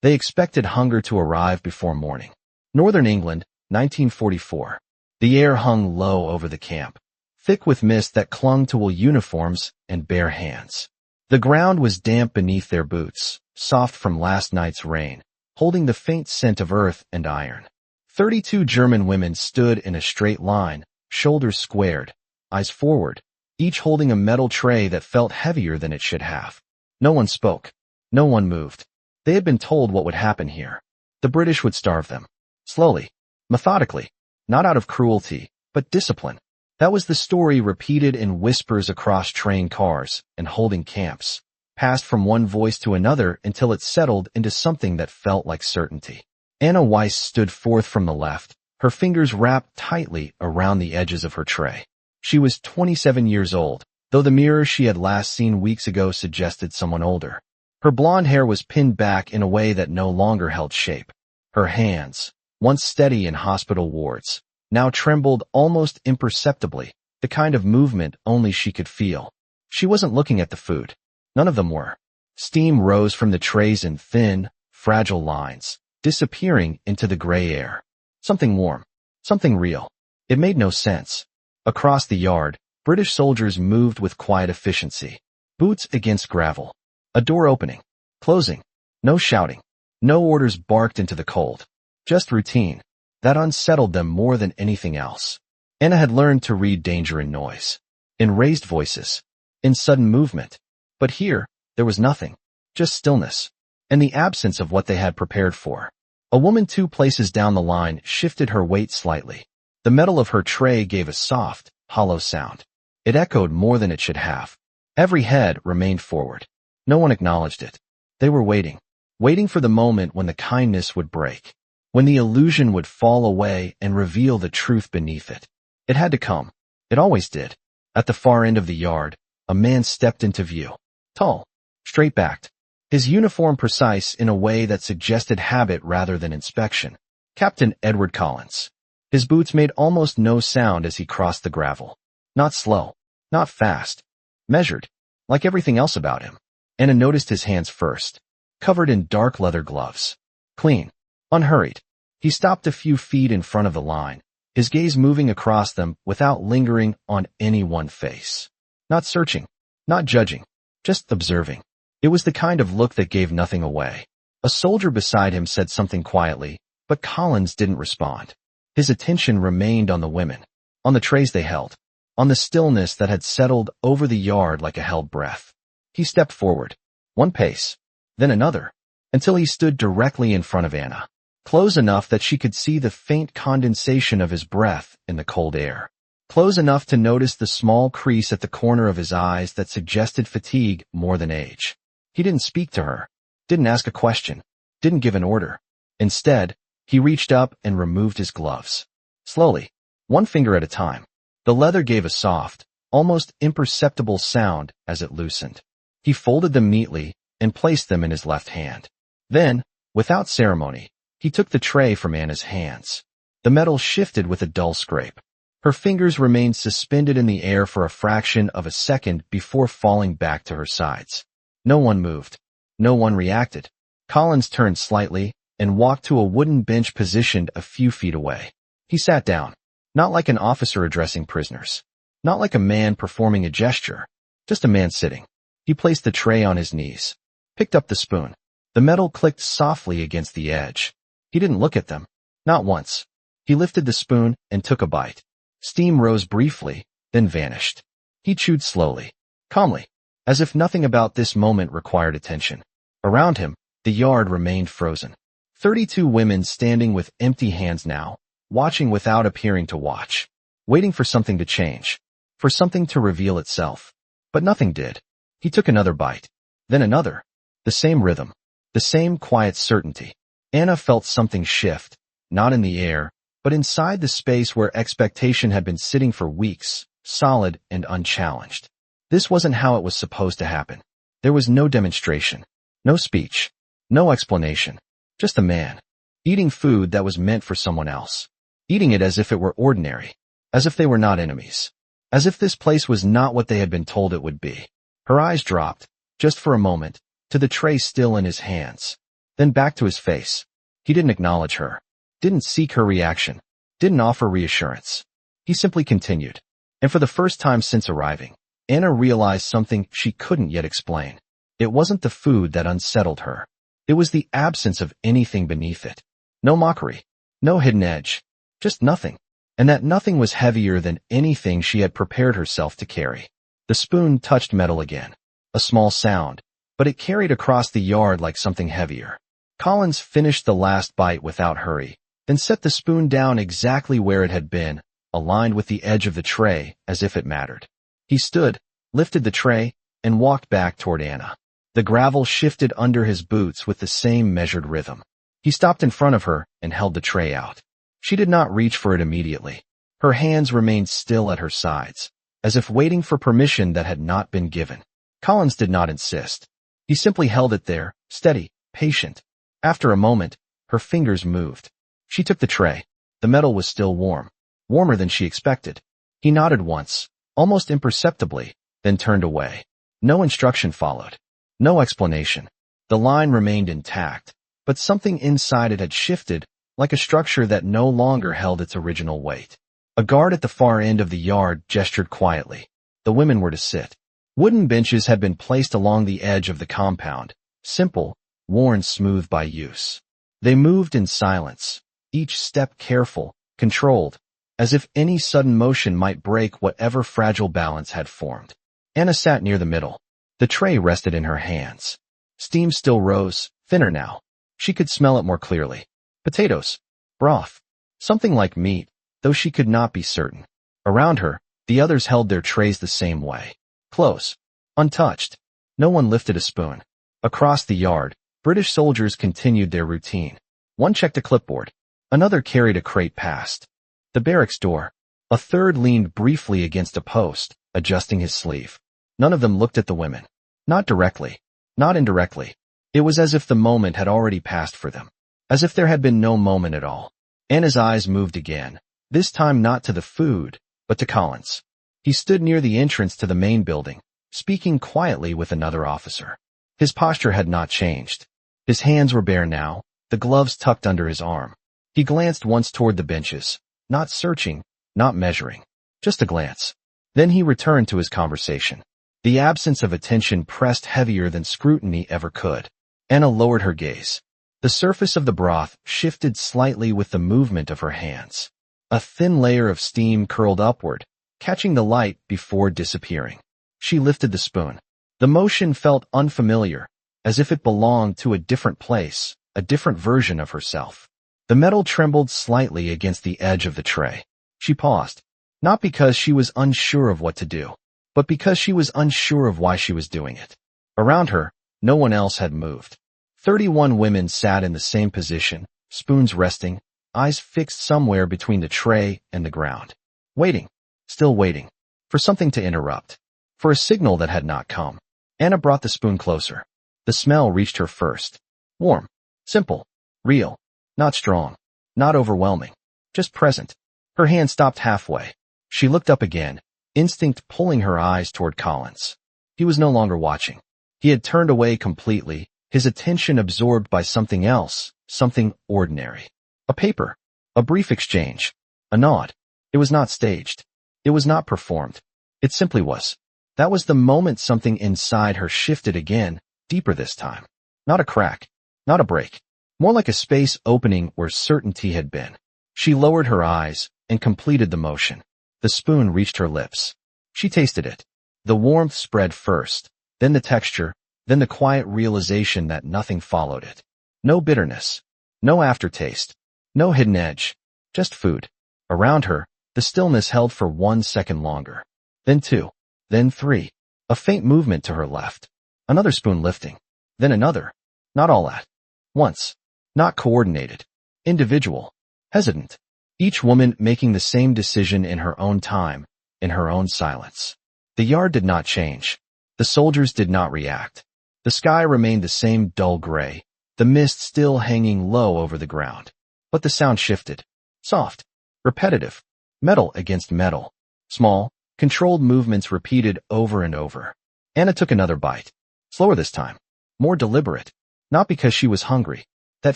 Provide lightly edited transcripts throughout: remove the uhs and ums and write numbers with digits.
They expected hunger to arrive before morning. Northern England, 1944. The air hung low over the camp, thick with mist that clung to wool uniforms and bare hands. The ground was damp beneath their boots, soft from last night's rain, holding the faint scent of earth and iron. 32 German women stood in a straight line, shoulders squared, eyes forward, each holding a metal tray that felt heavier than it should have. No one spoke. No one moved. They had been told what would happen here. The British would starve them. Slowly. Methodically. Not out of cruelty, but discipline. That was the story repeated in whispers across train cars and holding camps, passed from one voice to another until it settled into something that felt like certainty. Anna Weiss stood forth from the left, her fingers wrapped tightly around the edges of her tray. She was 27 years old, though the mirror she had last seen weeks ago suggested someone older. Her blonde hair was pinned back in a way that no longer held shape. Her hands, once steady in hospital wards, now trembled almost imperceptibly, the kind of movement only she could feel. She wasn't looking at the food. None of them were. Steam rose from the trays in thin, fragile lines, disappearing into the gray air. Something warm. Something real. It made no sense. Across the yard, British soldiers moved with quiet efficiency. Boots against gravel. A door opening. Closing. No shouting. No orders barked into the cold. Just routine. That unsettled them more than anything else. Anna had learned to read danger in noise. In raised voices. In sudden movement. But here, there was nothing. Just stillness. And the absence of what they had prepared for. A woman 2 places down the line shifted her weight slightly. The metal of her tray gave a soft, hollow sound. It echoed more than it should have. Every head remained forward. No one acknowledged it. They were waiting. Waiting for the moment when the kindness would break. When the illusion would fall away and reveal the truth beneath it. It had to come. It always did. At the far end of the yard, a man stepped into view. Tall. Straight-backed. His uniform precise in a way that suggested habit rather than inspection. Captain Edward Collins. His boots made almost no sound as he crossed the gravel. Not slow. Not fast. Measured. Like everything else about him. Anna noticed his hands first. Covered in dark leather gloves. Clean. Unhurried. He stopped a few feet in front of the line, his gaze moving across them without lingering on any one face. Not searching. Not judging. Just observing. It was the kind of look that gave nothing away. A soldier beside him said something quietly, but Collins didn't respond. His attention remained on the women, on the trays they held, on the stillness that had settled over the yard like a held breath. He stepped forward, 1 pace, then another, until he stood directly in front of Anna, close enough that she could see the faint condensation of his breath in the cold air, close enough to notice the small crease at the corner of his eyes that suggested fatigue more than age. He didn't speak to her, didn't ask a question, didn't give an order. Instead, he reached up and removed his gloves. Slowly, 1 finger at a time. The leather gave a soft, almost imperceptible sound as it loosened. He folded them neatly and placed them in his left hand. Then, without ceremony, he took the tray from Anna's hands. The metal shifted with a dull scrape. Her fingers remained suspended in the air for a fraction of a second before falling back to her sides. No one moved. No one reacted. Collins turned slightly and walked to a wooden bench positioned a few feet away. He sat down, not like an officer addressing prisoners, not like a man performing a gesture, just a man sitting. He placed the tray on his knees, picked up the spoon. The metal clicked softly against the edge. He didn't look at them, not once. He lifted the spoon and took a bite. Steam rose briefly, then vanished. He chewed slowly, calmly, as if nothing about this moment required attention. Around him, the yard remained frozen. 32 women standing with empty hands now, watching without appearing to watch, waiting for something to change, for something to reveal itself. But nothing did. He took another bite, then another. The same rhythm, the same quiet certainty. Anna felt something shift, not in the air, but inside the space where expectation had been sitting for weeks, solid and unchallenged. This wasn't how it was supposed to happen. There was no demonstration, no speech, no explanation, just a man, eating food that was meant for someone else, eating it as if it were ordinary, as if they were not enemies, as if this place was not what they had been told it would be. Her eyes dropped, just for a moment, to the tray still in his hands. then back to his face. He didn't acknowledge her, didn't seek her reaction, didn't offer reassurance. He simply continued. And for the first time since arriving, Anna realized something she couldn't yet explain. It wasn't the food that unsettled her. It was the absence of anything beneath it. No mockery, no hidden edge, just nothing. And that nothing was heavier than anything she had prepared herself to carry. The spoon touched metal again. A small sound, but it carried across the yard like something heavier. Collins finished the last bite without hurry, then set the spoon down exactly where it had been, aligned with the edge of the tray, as if it mattered. He stood, lifted the tray, and walked back toward Anna. The gravel shifted under his boots with the same measured rhythm. He stopped in front of her and held the tray out. She did not reach for it immediately. Her hands remained still at her sides, as if waiting for permission that had not been given. Collins did not insist. He simply held it there, steady, patient. After a moment, her fingers moved. She took the tray. The metal was still warm, warmer than she expected. He nodded once, almost imperceptibly, then turned away. No instruction followed. No explanation. The line remained intact, but something inside it had shifted, like a structure that no longer held its original weight. A guard at the far end of the yard gestured quietly. The women were to sit. Wooden benches had been placed along the edge of the compound, simple, worn smooth by use. They moved in silence, each step careful, controlled, as if any sudden motion might break whatever fragile balance had formed. Anna sat near the middle. The tray rested in her hands. Steam still rose, thinner now. She could smell it more clearly. Potatoes. Broth. Something like meat, though she could not be certain. Around her, the others held their trays the same way. Close. Untouched. No one lifted a spoon. Across the yard, British soldiers continued their routine. One checked a clipboard. Another carried a crate past the barracks door. A third leaned briefly against a post, adjusting his sleeve. None of them looked at the women. Not directly. Not indirectly. It was as if the moment had already passed for them. As if there had been no moment at all. Anna's eyes moved again, this time not to the food, but to Collins. He stood near the entrance to the main building, speaking quietly with another officer. His posture had not changed. His hands were bare now, the gloves tucked under his arm. He glanced once toward the benches, not searching, not measuring, just a glance. Then he returned to his conversation. The absence of attention pressed heavier than scrutiny ever could. Anna lowered her gaze. The surface of the broth shifted slightly with the movement of her hands. A thin layer of steam curled upward, catching the light before disappearing. She lifted the spoon. The motion felt unfamiliar, as if it belonged to a different place, a different version of herself. The metal trembled slightly against the edge of the tray. She paused, not because she was unsure of what to do, but because she was unsure of why she was doing it. Around her, no one else had moved. 31 women sat in the same position, spoons resting, eyes fixed somewhere between the tray and the ground. Waiting, still waiting, for something to interrupt, for a signal that had not come. Anna brought the spoon closer. The smell reached her first. Warm, simple, real, not strong, not overwhelming, just present. Her hand stopped halfway. She looked up again, instinct pulling her eyes toward Collins. He was no longer watching. He had turned away completely, his attention absorbed by something else, something ordinary. A paper. A brief exchange. A nod. It was not staged. It was not performed. It simply was. That was the moment something inside her shifted again, deeper this time. Not a crack. Not a break. More like a space opening where certainty had been. She lowered her eyes and completed the motion. The spoon reached her lips. She tasted it. The warmth spread first, then the texture, then the quiet realization that nothing followed it. No bitterness. No aftertaste. No hidden edge. Just food. Around her, the stillness held for 1 second longer. Then 2. Then 3. A faint movement to her left. Another spoon lifting. Then another. Not all at once. Not coordinated. Individual. Hesitant. Each woman making the same decision in her own time, in her own silence. The yard did not change. The soldiers did not react. The sky remained the same dull gray, the mist still hanging low over the ground. But the sound shifted. Soft. Repetitive. Metal against metal. Small, controlled movements repeated over and over. Anna took another bite. Slower this time. More deliberate. Not because she was hungry. That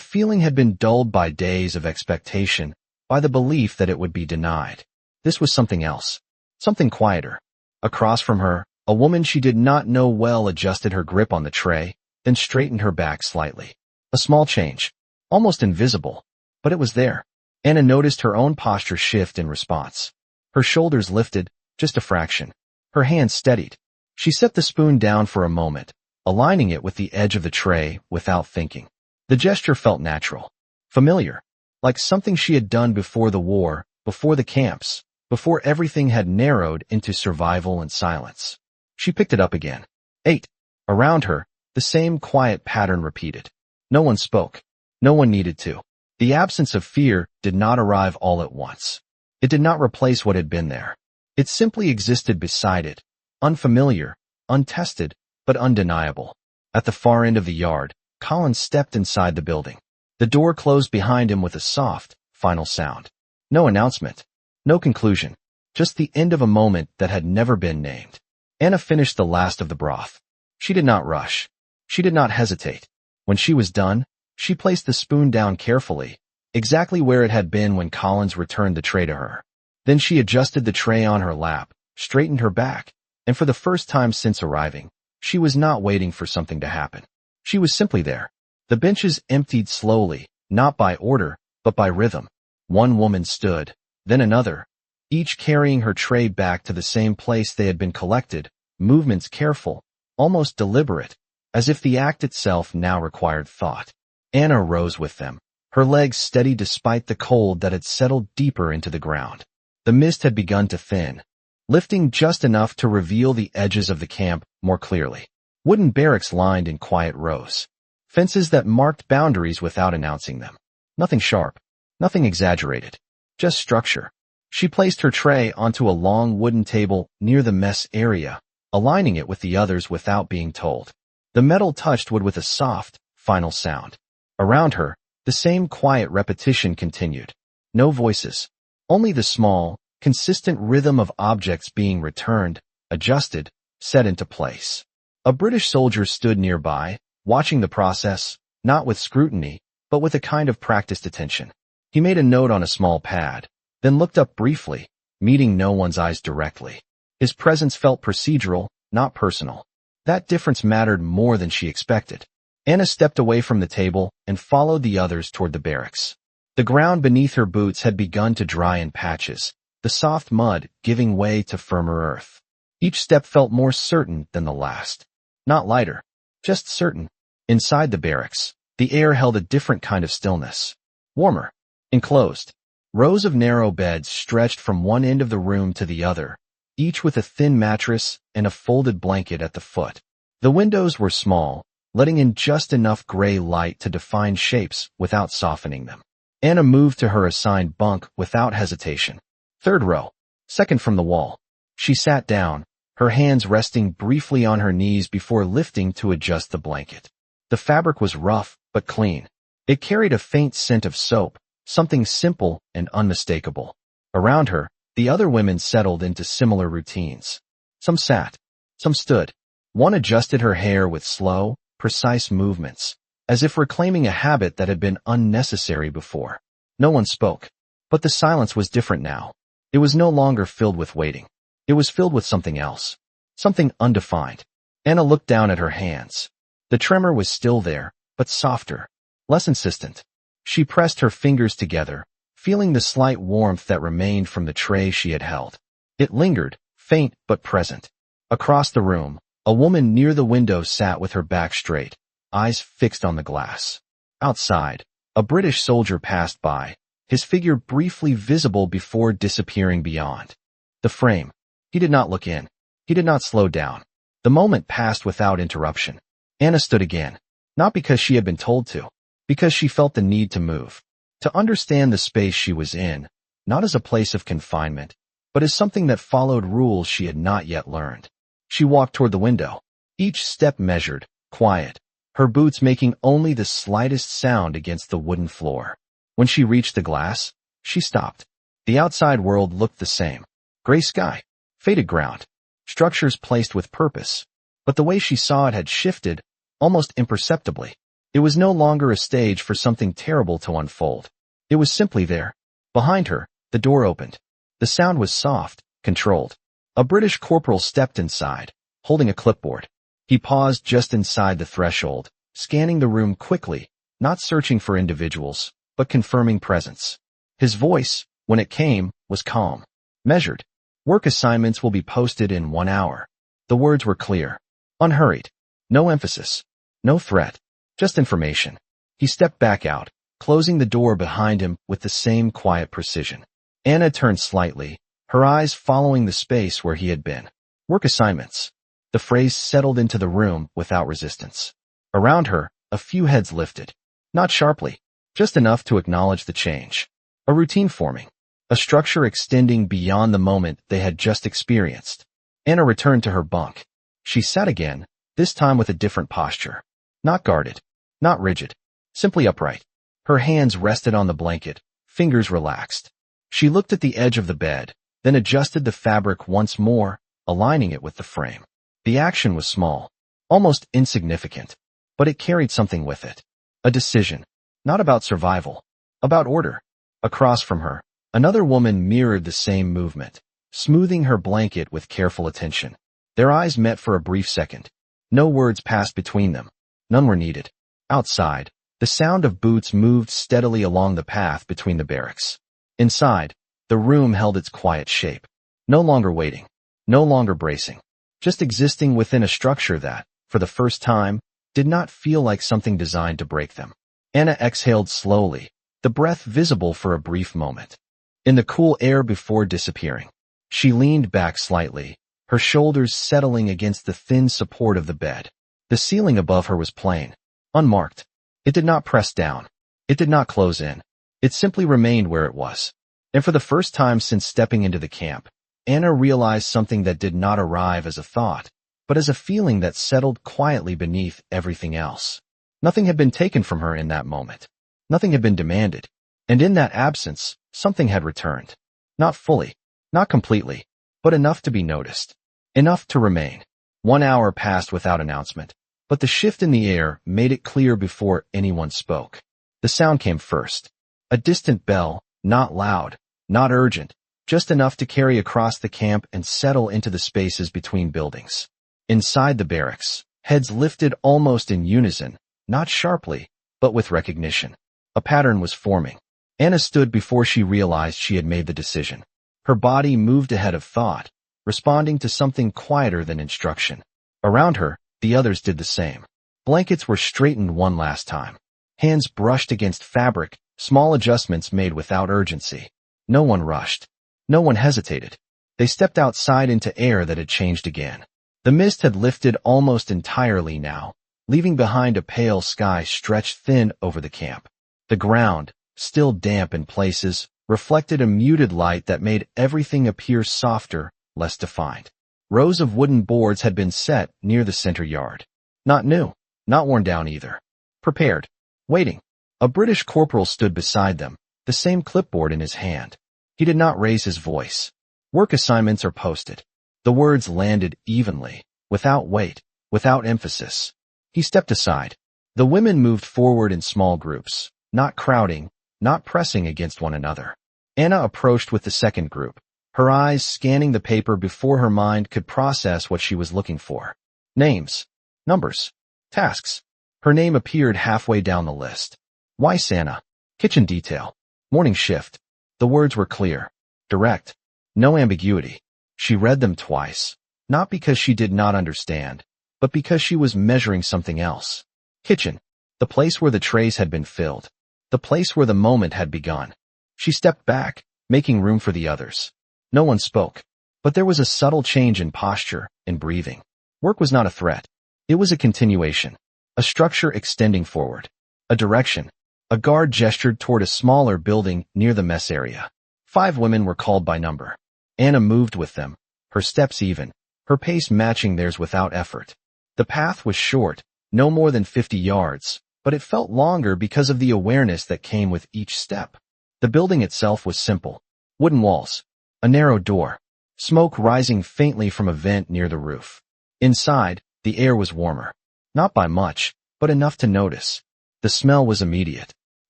feeling had been dulled by days of expectation, by the belief that it would be denied. This was something else. Something quieter. Across from her, a woman she did not know well adjusted her grip on the tray, then straightened her back slightly. A small change. Almost invisible. But it was there. Anna noticed her own posture shift in response. Her shoulders lifted, just a fraction. Her hands steadied. She set the spoon down for a moment, aligning it with the edge of the tray without thinking. The gesture felt natural. Familiar. Like something she had done before the war, before the camps, before everything had narrowed into survival and silence. She picked it up again. 8. Around her, the same quiet pattern repeated. No one spoke. No one needed to. The absence of fear did not arrive all at once. It did not replace what had been there. It simply existed beside it, unfamiliar, untested, but undeniable. At the far end of the yard, Colin stepped inside the building. The door closed behind him with a soft, final sound. No announcement. No conclusion. Just the end of a moment that had never been named. Anna finished the last of the broth. She did not rush. She did not hesitate. When she was done, she placed the spoon down carefully, exactly where it had been when Collins returned the tray to her. Then she adjusted the tray on her lap, straightened her back, and for the first time since arriving, she was not waiting for something to happen. She was simply there. The benches emptied slowly, not by order, but by rhythm. One woman stood, then another, each carrying her tray back to the same place they had been collected, movements careful, almost deliberate, as if the act itself now required thought. Anna rose with them, her legs steady despite the cold that had settled deeper into the ground. The mist had begun to thin, lifting just enough to reveal the edges of the camp more clearly. Wooden barracks lined in quiet rows. Fences that marked boundaries without announcing them. Nothing sharp, nothing exaggerated, just structure. She placed her tray onto a long wooden table near the mess area, aligning it with the others without being told. The metal touched wood with a soft, final sound. Around her, the same quiet repetition continued. No voices. Only the small, consistent rhythm of objects being returned, adjusted, set into place. A British soldier stood nearby, watching the process, not with scrutiny, but with a kind of practiced attention. He made a note on a small pad, then looked up briefly, meeting no one's eyes directly. His presence felt procedural, not personal. That difference mattered more than she expected. Anna stepped away from the table and followed the others toward the barracks. The ground beneath her boots had begun to dry in patches, the soft mud giving way to firmer earth. Each step felt more certain than the last. Not lighter, just certain. Inside the barracks, the air held a different kind of stillness. Warmer. Enclosed. Rows of narrow beds stretched from one end of the room to the other, each with a thin mattress and a folded blanket at the foot. The windows were small, letting in just enough gray light to define shapes without softening them. Anna moved to her assigned bunk without hesitation. Third row, second from the wall. She sat down, her hands resting briefly on her knees before lifting to adjust the blanket. The fabric was rough but clean. It carried a faint scent of soap, something simple and unmistakable. Around her, the other women settled into similar routines. Some sat, some stood. One adjusted her hair with slow, precise movements, as if reclaiming a habit that had been unnecessary before. No one spoke, but the silence was different now. It was no longer filled with waiting. It was filled with something else, something undefined. Anna looked down at her hands. The tremor was still there, but softer, less insistent. She pressed her fingers together, feeling the slight warmth that remained from the tray she had held. It lingered, faint but present. Across the room, a woman near the window sat with her back straight, eyes fixed on the glass. Outside, a British soldier passed by, his figure briefly visible before disappearing beyond the frame. He did not look in. He did not slow down. The moment passed without interruption. Anna stood again, not because she had been told to, because she felt the need to move, to understand the space she was in, not as a place of confinement, but as something that followed rules she had not yet learned. She walked toward the window, each step measured, quiet, her boots making only the slightest sound against the wooden floor. When she reached the glass, she stopped. The outside world looked the same. Gray sky, faded ground, structures placed with purpose. But the way she saw it had shifted, almost imperceptibly. It was no longer a stage for something terrible to unfold. It was simply there. Behind her, the door opened. The sound was soft, controlled. A British corporal stepped inside, holding a clipboard. He paused just inside the threshold, scanning the room quickly, not searching for individuals, but confirming presence. His voice, when it came, was calm, measured. Work assignments will be posted in 1 hour. The words were clear, unhurried. No emphasis, no threat, just information. He stepped back out, closing the door behind him with the same quiet precision. Anna turned slightly, her eyes following the space where he had been. Work assignments. The phrase settled into the room without resistance. Around her, a few heads lifted. Not sharply, just enough to acknowledge the change. A routine forming. A structure extending beyond the moment they had just experienced. Anna returned to her bunk. She sat again, this time with a different posture. Not guarded. Not rigid. Simply upright. Her hands rested on the blanket, fingers relaxed. She looked at the edge of the bed, then adjusted the fabric once more, aligning it with the frame. The action was small, almost insignificant, but it carried something with it. A decision. Not about survival. About order. Across from her, another woman mirrored the same movement, smoothing her blanket with careful attention. Their eyes met for a brief second. No words passed between them. None were needed. Outside, the sound of boots moved steadily along the path between the barracks. Inside, the room held its quiet shape. No longer waiting. No longer bracing. Just existing within a structure that, for the first time, did not feel like something designed to break them. Anna exhaled slowly, the breath visible for a brief moment. In the cool air before disappearing, she leaned back slightly, her shoulders settling against the thin support of the bed. The ceiling above her was plain, unmarked. It did not press down. It did not close in. It simply remained where it was. And for the first time since stepping into the camp, Anna realized something that did not arrive as a thought, but as a feeling that settled quietly beneath everything else. Nothing had been taken from her in that moment. Nothing had been demanded. And in that absence, something had returned. Not fully, not completely, but enough to be noticed. Enough to remain. 1 hour passed without announcement, but the shift in the air made it clear before anyone spoke. The sound came first. A distant bell, not loud, not urgent, just enough to carry across the camp and settle into the spaces between buildings. Inside the barracks, heads lifted almost in unison, not sharply, but with recognition. A pattern was forming. Anna stood before she realized she had made the decision. Her body moved ahead of thought, responding to something quieter than instruction. Around her, the others did the same. Blankets were straightened one last time. Hands brushed against fabric, small adjustments made without urgency. No one rushed. No one hesitated. They stepped outside into air that had changed again. The mist had lifted almost entirely now, leaving behind a pale sky stretched thin over the camp. The ground, still damp in places, reflected a muted light that made everything appear softer, less defined. Rows of wooden boards had been set near the center yard. Not new, not worn down either. Prepared. Waiting. A British corporal stood beside them, the same clipboard in his hand. He did not raise his voice. Work assignments are posted. The words landed evenly, without weight, without emphasis. He stepped aside. The women moved forward in small groups, not crowding, not pressing against one another. Anna approached with the second group, her eyes scanning the paper before her mind could process what she was looking for. Names, numbers, tasks. Her name appeared halfway down the list. Weiss Anna. Kitchen detail. Morning shift. The words were clear, direct, no ambiguity. She read them twice, not because she did not understand, but because she was measuring something else. Kitchen. The place where the trays had been filled. The place where the moment had begun. She stepped back, making room for the others. No one spoke, but there was a subtle change in posture, in breathing. Work was not a threat. It was a continuation, a structure extending forward, a direction. A guard gestured toward a smaller building near the mess area. 5 women were called by number. Anna moved with them, her steps even, her pace matching theirs without effort. The path was short, no more than 50 yards, but it felt longer because of the awareness that came with each step. The building itself was simple. Wooden walls, a narrow door, smoke rising faintly from a vent near the roof. Inside, the air was warmer. Not by much, but enough to notice. The smell was immediate.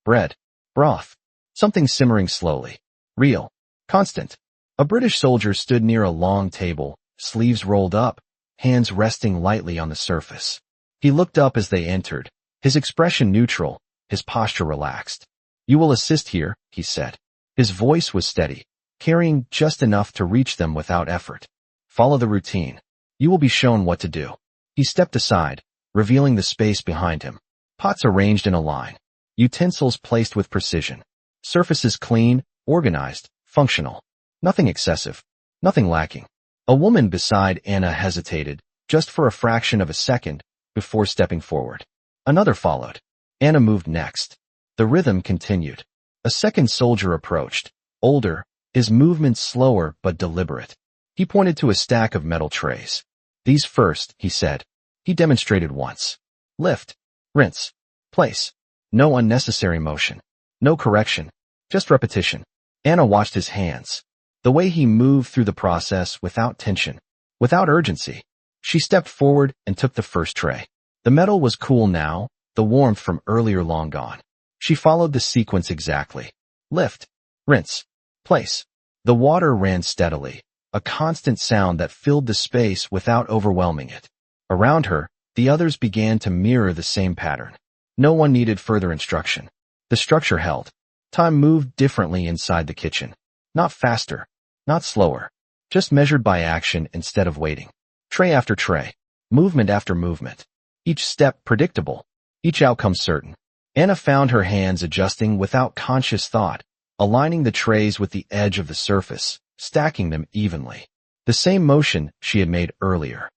Bread. Broth. Something simmering slowly. Real. Constant. A British soldier stood near a long table, sleeves rolled up, hands resting lightly on the surface. He looked up as they entered, his expression neutral, his posture relaxed. "You will assist here," he said. His voice was steady, carrying just enough to reach them without effort. "Follow the routine. You will be shown what to do." He stepped aside, revealing the space behind him. Pots arranged in a line. Utensils placed with precision. Surfaces clean, organized, functional. Nothing excessive. Nothing lacking. A woman beside Anna hesitated, just for a fraction of a second, before stepping forward. Another followed. Anna moved next. The rhythm continued. A second soldier approached, older, his movements slower but deliberate. He pointed to a stack of metal trays. "These first," he said. He demonstrated once. Lift. Rinse. Place. No unnecessary motion. No correction. Just repetition. Anna watched his hands. The way he moved through the process without tension. Without urgency. She stepped forward and took the first tray. The metal was cool now, the warmth from earlier long gone. She followed the sequence exactly. Lift. Rinse. Place. The water ran steadily, a constant sound that filled the space without overwhelming it. Around her, the others began to mirror the same pattern. No one needed further instruction. The structure held. Time moved differently inside the kitchen. Not faster, not slower, just measured by action instead of waiting. Tray after tray, movement after movement. Each step predictable, each outcome certain. Anna found her hands adjusting without conscious thought, aligning the trays with the edge of the surface, stacking them evenly. The same motion she had made earlier.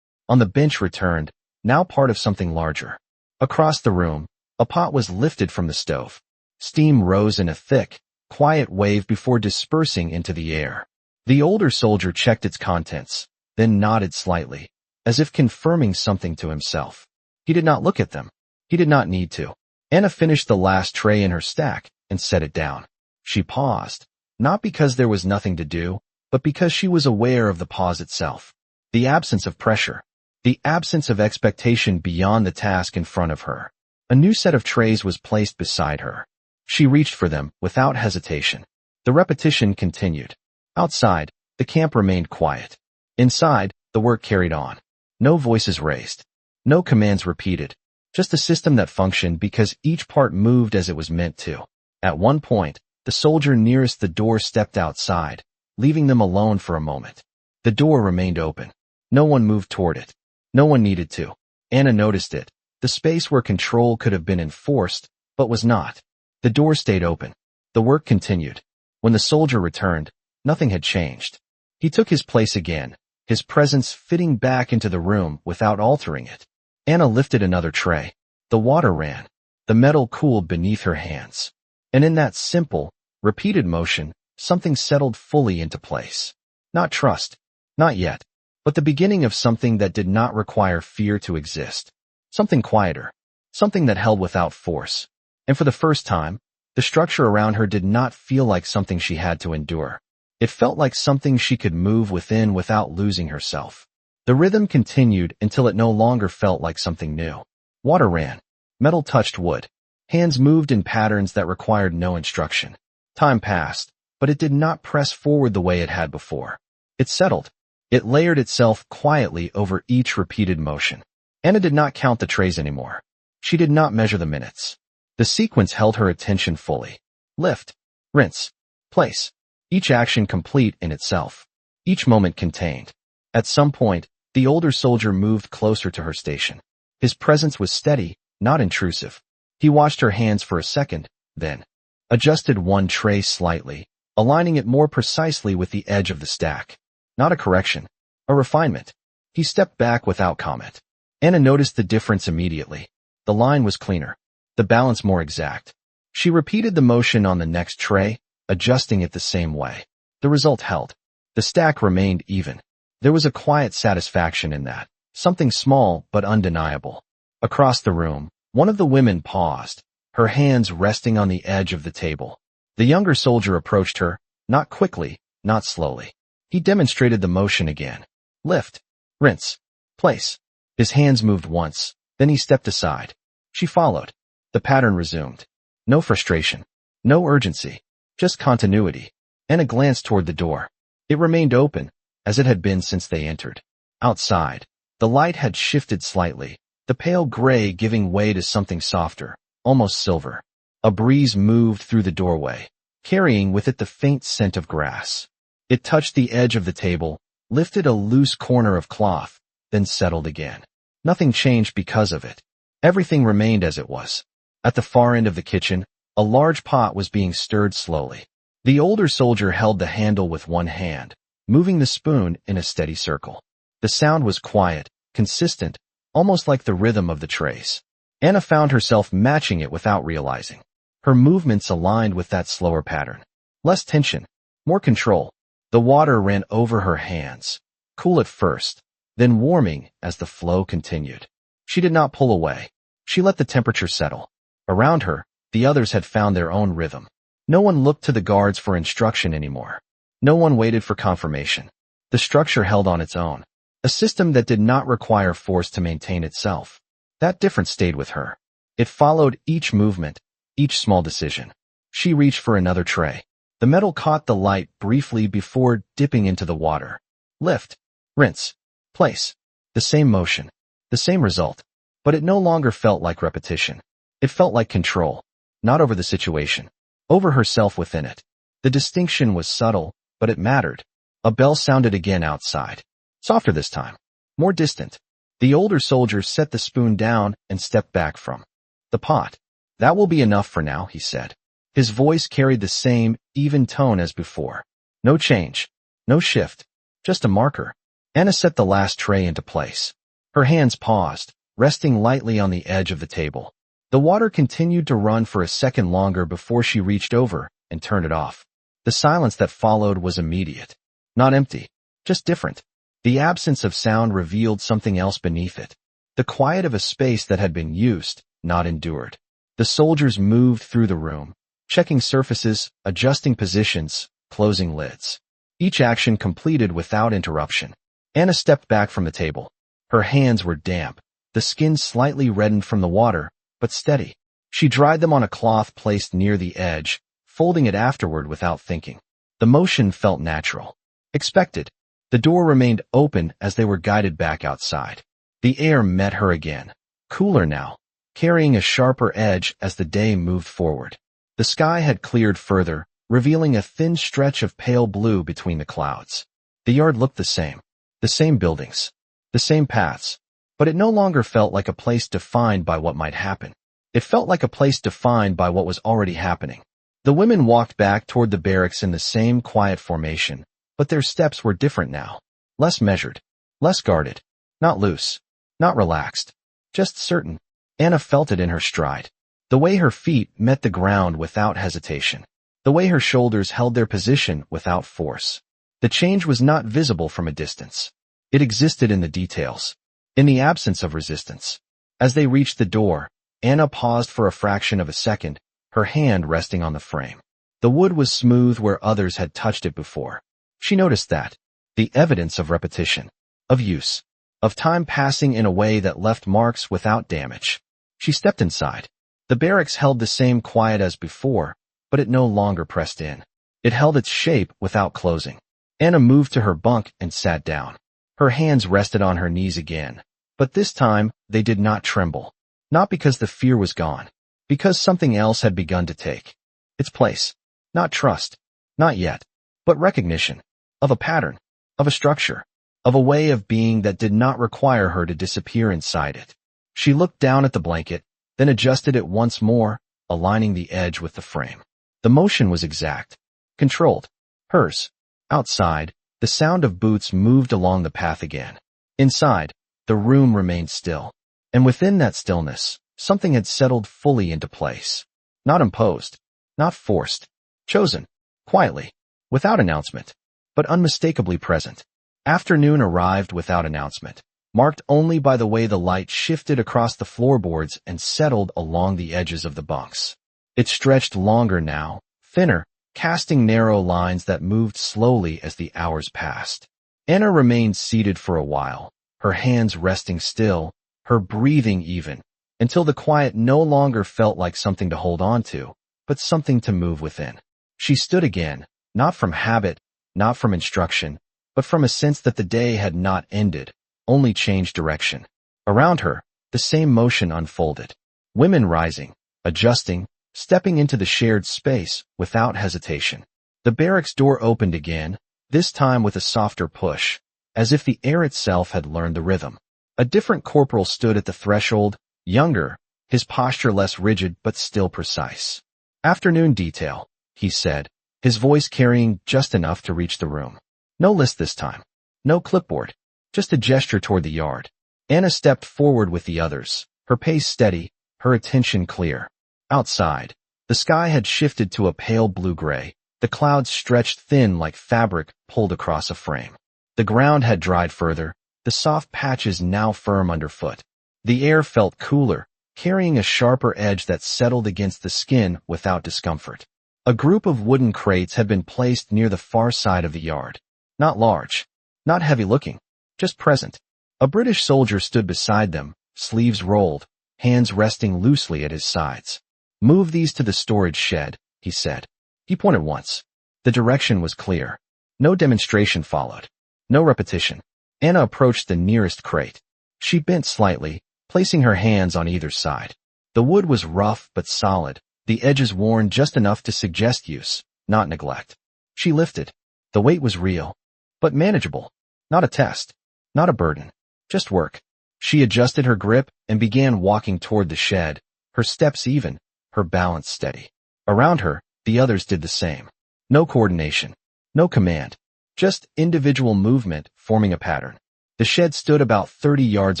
On the bench returned, now part of something larger. Across the room, a pot was lifted from the stove. Steam rose in a thick, quiet wave before dispersing into the air. The older soldier checked its contents, then nodded slightly, as if confirming something to himself. He did not look at them. He did not need to. Anna finished the last tray in her stack and set it down. She paused, not because there was nothing to do, but because she was aware of the pause itself. The absence of pressure. The absence of expectation beyond the task in front of her. A new set of trays was placed beside her. She reached for them without hesitation. The repetition continued. Outside, the camp remained quiet. Inside, the work carried on. No voices raised. No commands repeated. Just a system that functioned because each part moved as it was meant to. At one point, the soldier nearest the door stepped outside, leaving them alone for a moment. The door remained open. No one moved toward it. No one needed to. Anna noticed it. The space where control could have been enforced, but was not. The door stayed open. The work continued. When the soldier returned, nothing had changed. He took his place again, his presence fitting back into the room without altering it. Anna lifted another tray. The water ran. The metal cooled beneath her hands. And in that simple, repeated motion, something settled fully into place. Not trust. Not yet. But the beginning of something that did not require fear to exist. Something quieter. Something that held without force. And for the first time, the structure around her did not feel like something she had to endure. It felt like something she could move within without losing herself. The rhythm continued until it no longer felt like something new. Water ran. Metal touched wood. Hands moved in patterns that required no instruction. Time passed, but it did not press forward the way it had before. It settled. It layered itself quietly over each repeated motion. Anna did not count the trays anymore. She did not measure the minutes. The sequence held her attention fully. Lift. Rinse. Place. Each action complete in itself. Each moment contained. At some point, the older soldier moved closer to her station. His presence was steady, not intrusive. He watched her hands for a second, then adjusted one tray slightly, aligning it more precisely with the edge of the stack. Not a correction, a refinement. He stepped back without comment. Anna noticed the difference immediately. The line was cleaner, the balance more exact. She repeated the motion on the next tray, adjusting it the same way. The result held. The stack remained even. There was a quiet satisfaction in that, something small but undeniable. Across the room, one of the women paused, her hands resting on the edge of the table. The younger soldier approached her, not quickly, not slowly. He demonstrated the motion again. Lift. Rinse. Place. His hands moved once, then he stepped aside. She followed. The pattern resumed. No frustration. No urgency. Just continuity. Anna glanced toward the door. It remained open, as it had been since they entered. Outside, the light had shifted slightly, the pale gray giving way to something softer, almost silver. A breeze moved through the doorway, carrying with it the faint scent of grass. It touched the edge of the table, lifted a loose corner of cloth, then settled again. Nothing changed because of it. Everything remained as it was. At the far end of the kitchen, a large pot was being stirred slowly. The older soldier held the handle with one hand, moving the spoon in a steady circle. The sound was quiet, consistent, almost like the rhythm of the trays. Anna found herself matching it without realizing. Her movements aligned with that slower pattern. Less tension, more control. The water ran over her hands, cool at first, then warming as the flow continued. She did not pull away. She let the temperature settle. Around her, the others had found their own rhythm. No one looked to the guards for instruction anymore. No one waited for confirmation. The structure held on its own. A system that did not require force to maintain itself. That difference stayed with her. It followed each movement, each small decision. She reached for another tray. The metal caught the light briefly before dipping into the water. Lift, rinse, place. The same motion, the same result. But it no longer felt like repetition. It felt like control. Not over the situation, over herself within it. The distinction was subtle, but it mattered. A bell sounded again outside. Softer this time. More distant. The older soldier set the spoon down and stepped back from the pot. That will be enough for now, he said. His voice carried the same, even tone as before. No change. No shift. Just a marker. Anna set the last tray into place. Her hands paused, resting lightly on the edge of the table. The water continued to run for a second longer before she reached over and turned it off. The silence that followed was immediate. Not empty. Just different. The absence of sound revealed something else beneath it. The quiet of a space that had been used, not endured. The soldiers moved through the room, checking surfaces, adjusting positions, closing lids. Each action completed without interruption. Anna stepped back from the table. Her hands were damp, the skin slightly reddened from the water, but steady. She dried them on a cloth placed near the edge, folding it afterward without thinking. The motion felt natural. Expected. The door remained open as they were guided back outside. The air met her again, cooler now, carrying a sharper edge as the day moved forward. The sky had cleared further, revealing a thin stretch of pale blue between the clouds. The yard looked the same buildings, the same paths, but it no longer felt like a place defined by what might happen. It felt like a place defined by what was already happening. The women walked back toward the barracks in the same quiet formation, but their steps were different now. Less measured, less guarded, not loose, not relaxed, just certain. Anna felt it in her stride. The way her feet met the ground without hesitation. The way her shoulders held their position without force. The change was not visible from a distance. It existed in the details, in the absence of resistance. As they reached the door, Anna paused for a fraction of a second, her hand resting on the frame. The wood was smooth where others had touched it before. She noticed that. The evidence of repetition, of use, of time passing in a way that left marks without damage. She stepped inside. The barracks held the same quiet as before, but it no longer pressed in. It held its shape without closing. Anna moved to her bunk and sat down. Her hands rested on her knees again, but this time they did not tremble. Not because the fear was gone, because something else had begun to take its place. Not trust, not yet, but recognition. Of a pattern, of a structure, of a way of being that did not require her to disappear inside it. She looked down at the blanket, then adjusted it once more, aligning the edge with the frame. The motion was exact, controlled, hers. Outside, the sound of boots moved along the path again. Inside, the room remained still. And within that stillness, something had settled fully into place. Not imposed, not forced, chosen, quietly, without announcement, but unmistakably present. Afternoon arrived without announcement, marked only by the way the light shifted across the floorboards and settled along the edges of the bunks. It stretched longer now, thinner, casting narrow lines that moved slowly as the hours passed. Anna remained seated for a while, her hands resting still, her breathing even, until the quiet no longer felt like something to hold on to, but something to move within. She stood again, not from habit, not from instruction, but from a sense that the day had not ended, only changed direction. Around her, the same motion unfolded. Women rising, adjusting, stepping into the shared space without hesitation. The barracks door opened again, this time with a softer push, as if the air itself had learned the rhythm. A different corporal stood at the threshold, younger, his posture less rigid but still precise. "Afternoon detail," he said, his voice carrying just enough to reach the room. No list this time. No clipboard. Just a gesture toward the yard. Anna stepped forward with the others, her pace steady, her attention clear. Outside, the sky had shifted to a pale blue-gray, the clouds stretched thin like fabric pulled across a frame. The ground had dried further, the soft patches now firm underfoot. The air felt cooler, carrying a sharper edge that settled against the skin without discomfort. A group of wooden crates had been placed near the far side of the yard. Not large, not heavy-looking, just present. A British soldier stood beside them, sleeves rolled, hands resting loosely at his sides. "Move these to the storage shed," he said. He pointed once. The direction was clear. No demonstration followed. No repetition. Anna approached the nearest crate. She bent slightly, placing her hands on either side. The wood was rough but solid, the edges worn just enough to suggest use, not neglect. She lifted. The weight was real, but manageable. Not a test. Not a burden. Just work. She adjusted her grip and began walking toward the shed, her steps even, her balance steady. Around her, the others did the same. No coordination. No command. Just individual movement forming a pattern. The shed stood about 30 yards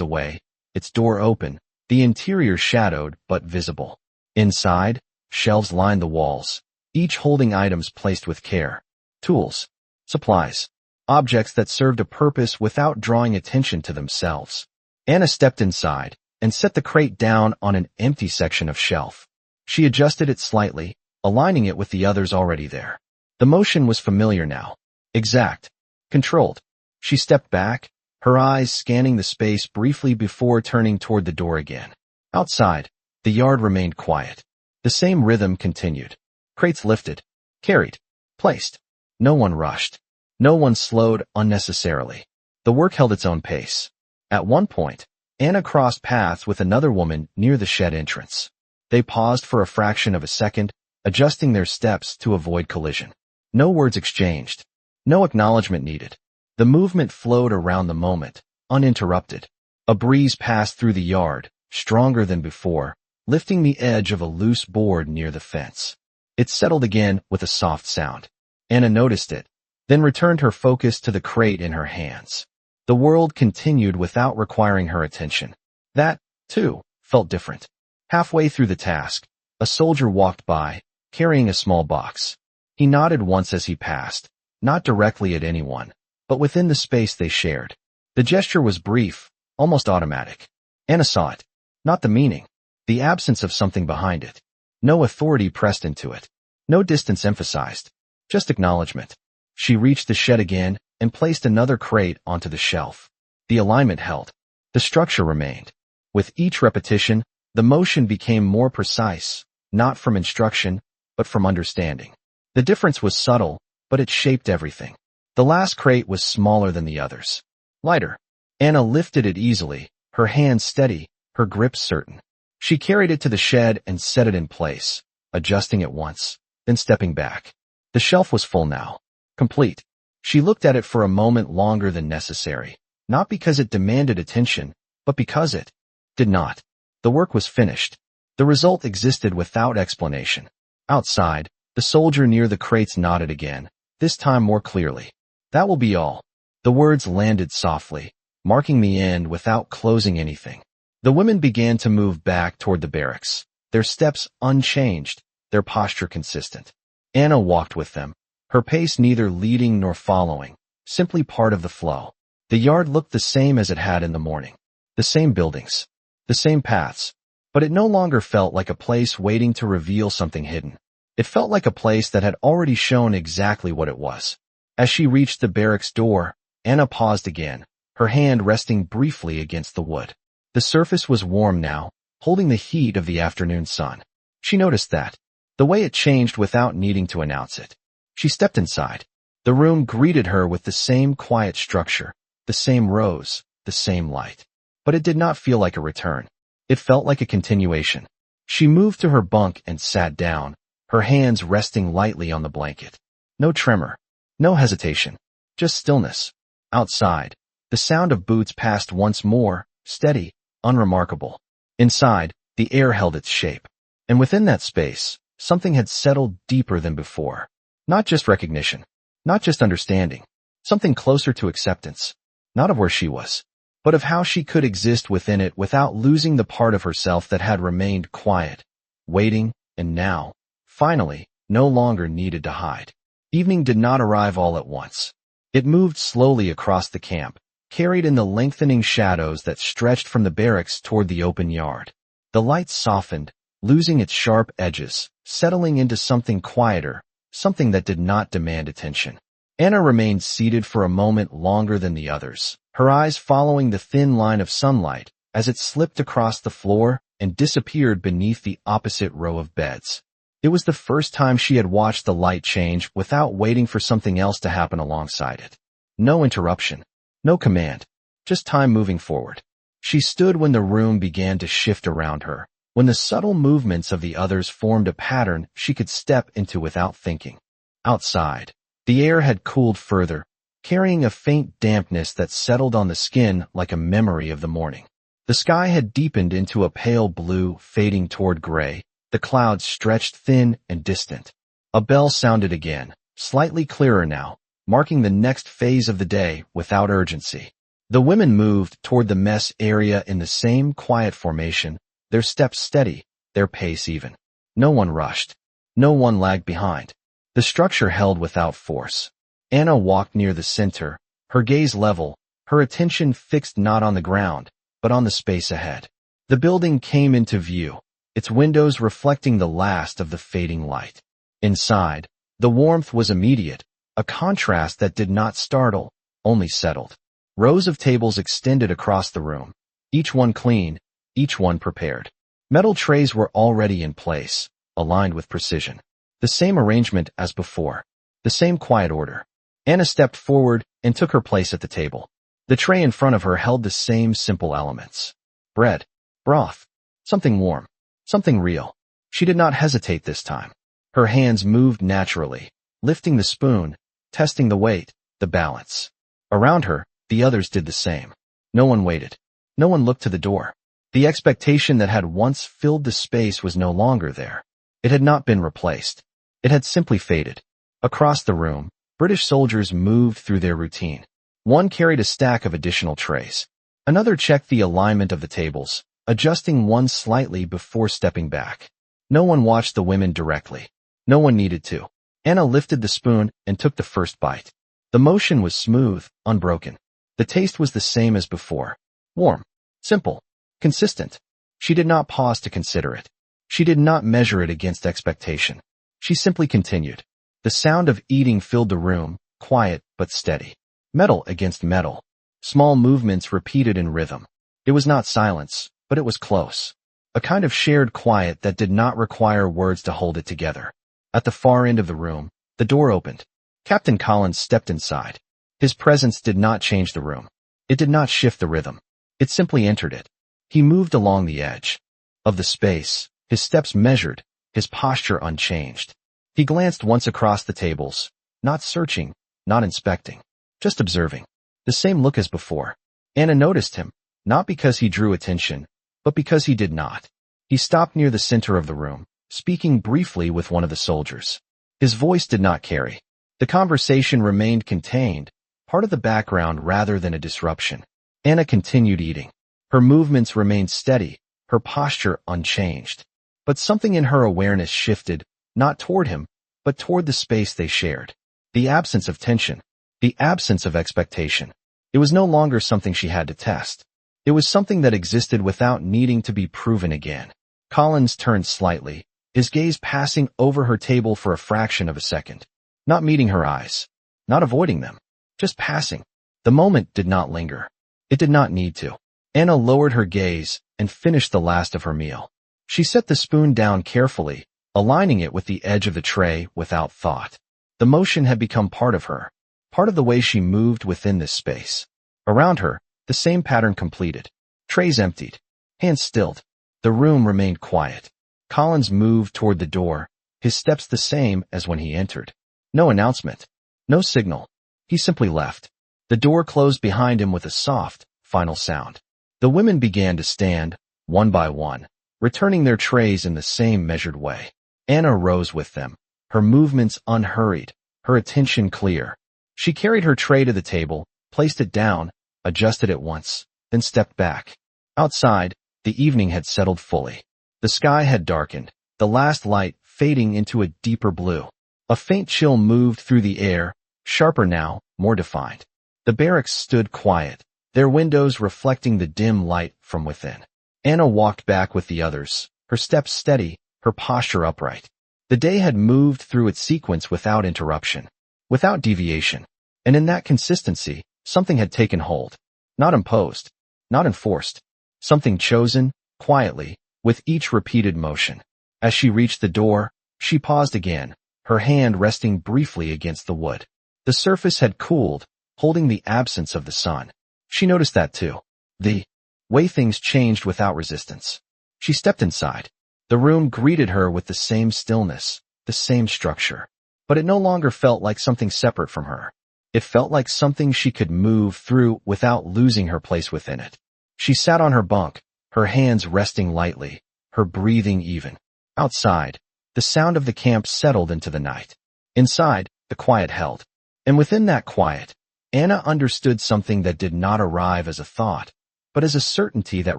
away, its door open, the interior shadowed but visible. Inside, shelves lined the walls, each holding items placed with care. Tools, supplies, objects that served a purpose without drawing attention to themselves. Anna stepped inside and set the crate down on an empty section of shelf. She adjusted it slightly, aligning it with the others already there. The motion was familiar now. Exact. Controlled. She stepped back, her eyes scanning the space briefly before turning toward the door again. Outside, the yard remained quiet. The same rhythm continued. Crates lifted, carried, placed. No one rushed. No one slowed unnecessarily. The work held its own pace. At one point, Anna crossed paths with another woman near the shed entrance. They paused for a fraction of a second, adjusting their steps to avoid collision. No words exchanged. No acknowledgement needed. The movement flowed around the moment, uninterrupted. A breeze passed through the yard, stronger than before, lifting the edge of a loose board near the fence. It settled again with a soft sound. Anna noticed it, then returned her focus to the crate in her hands. The world continued without requiring her attention. That, too, felt different. Halfway through the task, a soldier walked by, carrying a small box. He nodded once as he passed, not directly at anyone, but within the space they shared. The gesture was brief, almost automatic. Anna saw it. Not the meaning. The absence of something behind it. No authority pressed into it. No distance emphasized. Just acknowledgement. She reached the shed again and placed another crate onto the shelf. The alignment held. The structure remained. With each repetition, the motion became more precise, not from instruction, but from understanding. The difference was subtle, but it shaped everything. The last crate was smaller than the others. Lighter. Anna lifted it easily, her hands steady, her grip certain. She carried it to the shed and set it in place, adjusting it once, then stepping back. The shelf was full now. Complete. She looked at it for a moment longer than necessary, not because it demanded attention, but because it did not. The work was finished. The result existed without explanation. Outside, the soldier near the crates nodded again, this time more clearly. That will be all. The words landed softly, marking the end without closing anything. The women began to move back toward the barracks, their steps unchanged, their posture consistent. Anna walked with them, her pace neither leading nor following, simply part of the flow. The yard looked the same as it had in the morning. The same buildings. The same paths. But it no longer felt like a place waiting to reveal something hidden. It felt like a place that had already shown exactly what it was. As she reached the barracks door, Anna paused again, her hand resting briefly against the wood. The surface was warm now, holding the heat of the afternoon sun. She noticed that, the way it changed without needing to announce it. She stepped inside. The room greeted her with the same quiet structure, the same rows, the same light. But it did not feel like a return. It felt like a continuation. She moved to her bunk and sat down, her hands resting lightly on the blanket. No tremor, no hesitation, just stillness. Outside, the sound of boots passed once more, steady, unremarkable. Inside, the air held its shape. And within that space, something had settled deeper than before. Not just recognition, not just understanding, something closer to acceptance, not of where she was, but of how she could exist within it without losing the part of herself that had remained quiet, waiting, and now, finally, no longer needed to hide. Evening did not arrive all at once. It moved slowly across the camp, carried in the lengthening shadows that stretched from the barracks toward the open yard. The light softened, losing its sharp edges, settling into something quieter, something that did not demand attention. Anna remained seated for a moment longer than the others, her eyes following the thin line of sunlight as it slipped across the floor and disappeared beneath the opposite row of beds. It was the first time she had watched the light change without waiting for something else to happen alongside it. No interruption, no command, just time moving forward. She stood when the room began to shift around her, when the subtle movements of the others formed a pattern she could step into without thinking. Outside, the air had cooled further, carrying a faint dampness that settled on the skin like a memory of the morning. The sky had deepened into a pale blue, fading toward gray. The clouds stretched thin and distant. A bell sounded again, slightly clearer now, marking the next phase of the day without urgency. The women moved toward the mess area in the same quiet formation, their steps steady, their pace even. No one rushed. No one lagged behind. The structure held without force. Anna walked near the center, her gaze level, her attention fixed not on the ground, but on the space ahead. The building came into view, its windows reflecting the last of the fading light. Inside, the warmth was immediate, a contrast that did not startle, only settled. Rows of tables extended across the room, each one clean, each one prepared. Metal trays were already in place, aligned with precision. The same arrangement as before, the same quiet order. Anna stepped forward and took her place at the table. The tray in front of her held the same simple elements. Bread, broth, something warm, something real. She did not hesitate this time. Her hands moved naturally, lifting the spoon, testing the weight, the balance. Around her, the others did the same. No one waited. No one looked to the door. The expectation that had once filled the space was no longer there. It had not been replaced. It had simply faded. Across the room, British soldiers moved through their routine. One carried a stack of additional trays. Another checked the alignment of the tables, adjusting one slightly before stepping back. No one watched the women directly. No one needed to. Anna lifted the spoon and took the first bite. The motion was smooth, unbroken. The taste was the same as before. Warm, simple, consistent. She did not pause to consider it. She did not measure it against expectation. She simply continued. The sound of eating filled the room, quiet but steady. Metal against metal. Small movements repeated in rhythm. It was not silence, but it was close. A kind of shared quiet that did not require words to hold it together. At the far end of the room, the door opened. Captain Collins stepped inside. His presence did not change the room. It did not shift the rhythm. It simply entered it. He moved along the edge of the space, his steps measured, his posture unchanged. He glanced once across the tables, not searching, not inspecting, just observing. The same look as before. Anna noticed him, not because he drew attention, but because he did not. He stopped near the center of the room, speaking briefly with one of the soldiers. His voice did not carry. The conversation remained contained, part of the background rather than a disruption. Anna continued eating. Her movements remained steady, her posture unchanged. But something in her awareness shifted, not toward him, but toward the space they shared. The absence of tension. The absence of expectation. It was no longer something she had to test. It was something that existed without needing to be proven again. Collins turned slightly, his gaze passing over her table for a fraction of a second. Not meeting her eyes. Not avoiding them. Just passing. The moment did not linger. It did not need to. Anna lowered her gaze and finished the last of her meal. She set the spoon down carefully, aligning it with the edge of the tray without thought. The motion had become part of her, part of the way she moved within this space. Around her, the same pattern completed. Trays emptied, hands stilled. The room remained quiet. Collins moved toward the door, his steps the same as when he entered. No announcement, no signal. He simply left. The door closed behind him with a soft, final sound. The women began to stand, one by one, returning their trays in the same measured way. Anna rose with them, her movements unhurried, her attention clear. She carried her tray to the table, placed it down, adjusted it once, then stepped back. Outside, the evening had settled fully. The sky had darkened, the last light fading into a deeper blue. A faint chill moved through the air, sharper now, more defined. The barracks stood quiet, their windows reflecting the dim light from within. Anna walked back with the others, her steps steady, her posture upright. The day had moved through its sequence without interruption, without deviation. And in that consistency, something had taken hold. Not imposed, not enforced. Something chosen, quietly, with each repeated motion. As she reached the door, she paused again, her hand resting briefly against the wood. The surface had cooled, holding the absence of the sun. She noticed that too. The way things changed without resistance. She stepped inside. The room greeted her with the same stillness, the same structure. But it no longer felt like something separate from her. It felt like something she could move through without losing her place within it. She sat on her bunk, her hands resting lightly, her breathing even. Outside, the sound of the camp settled into the night. Inside, the quiet held. And within that quiet, Anna understood something that did not arrive as a thought, but as a certainty that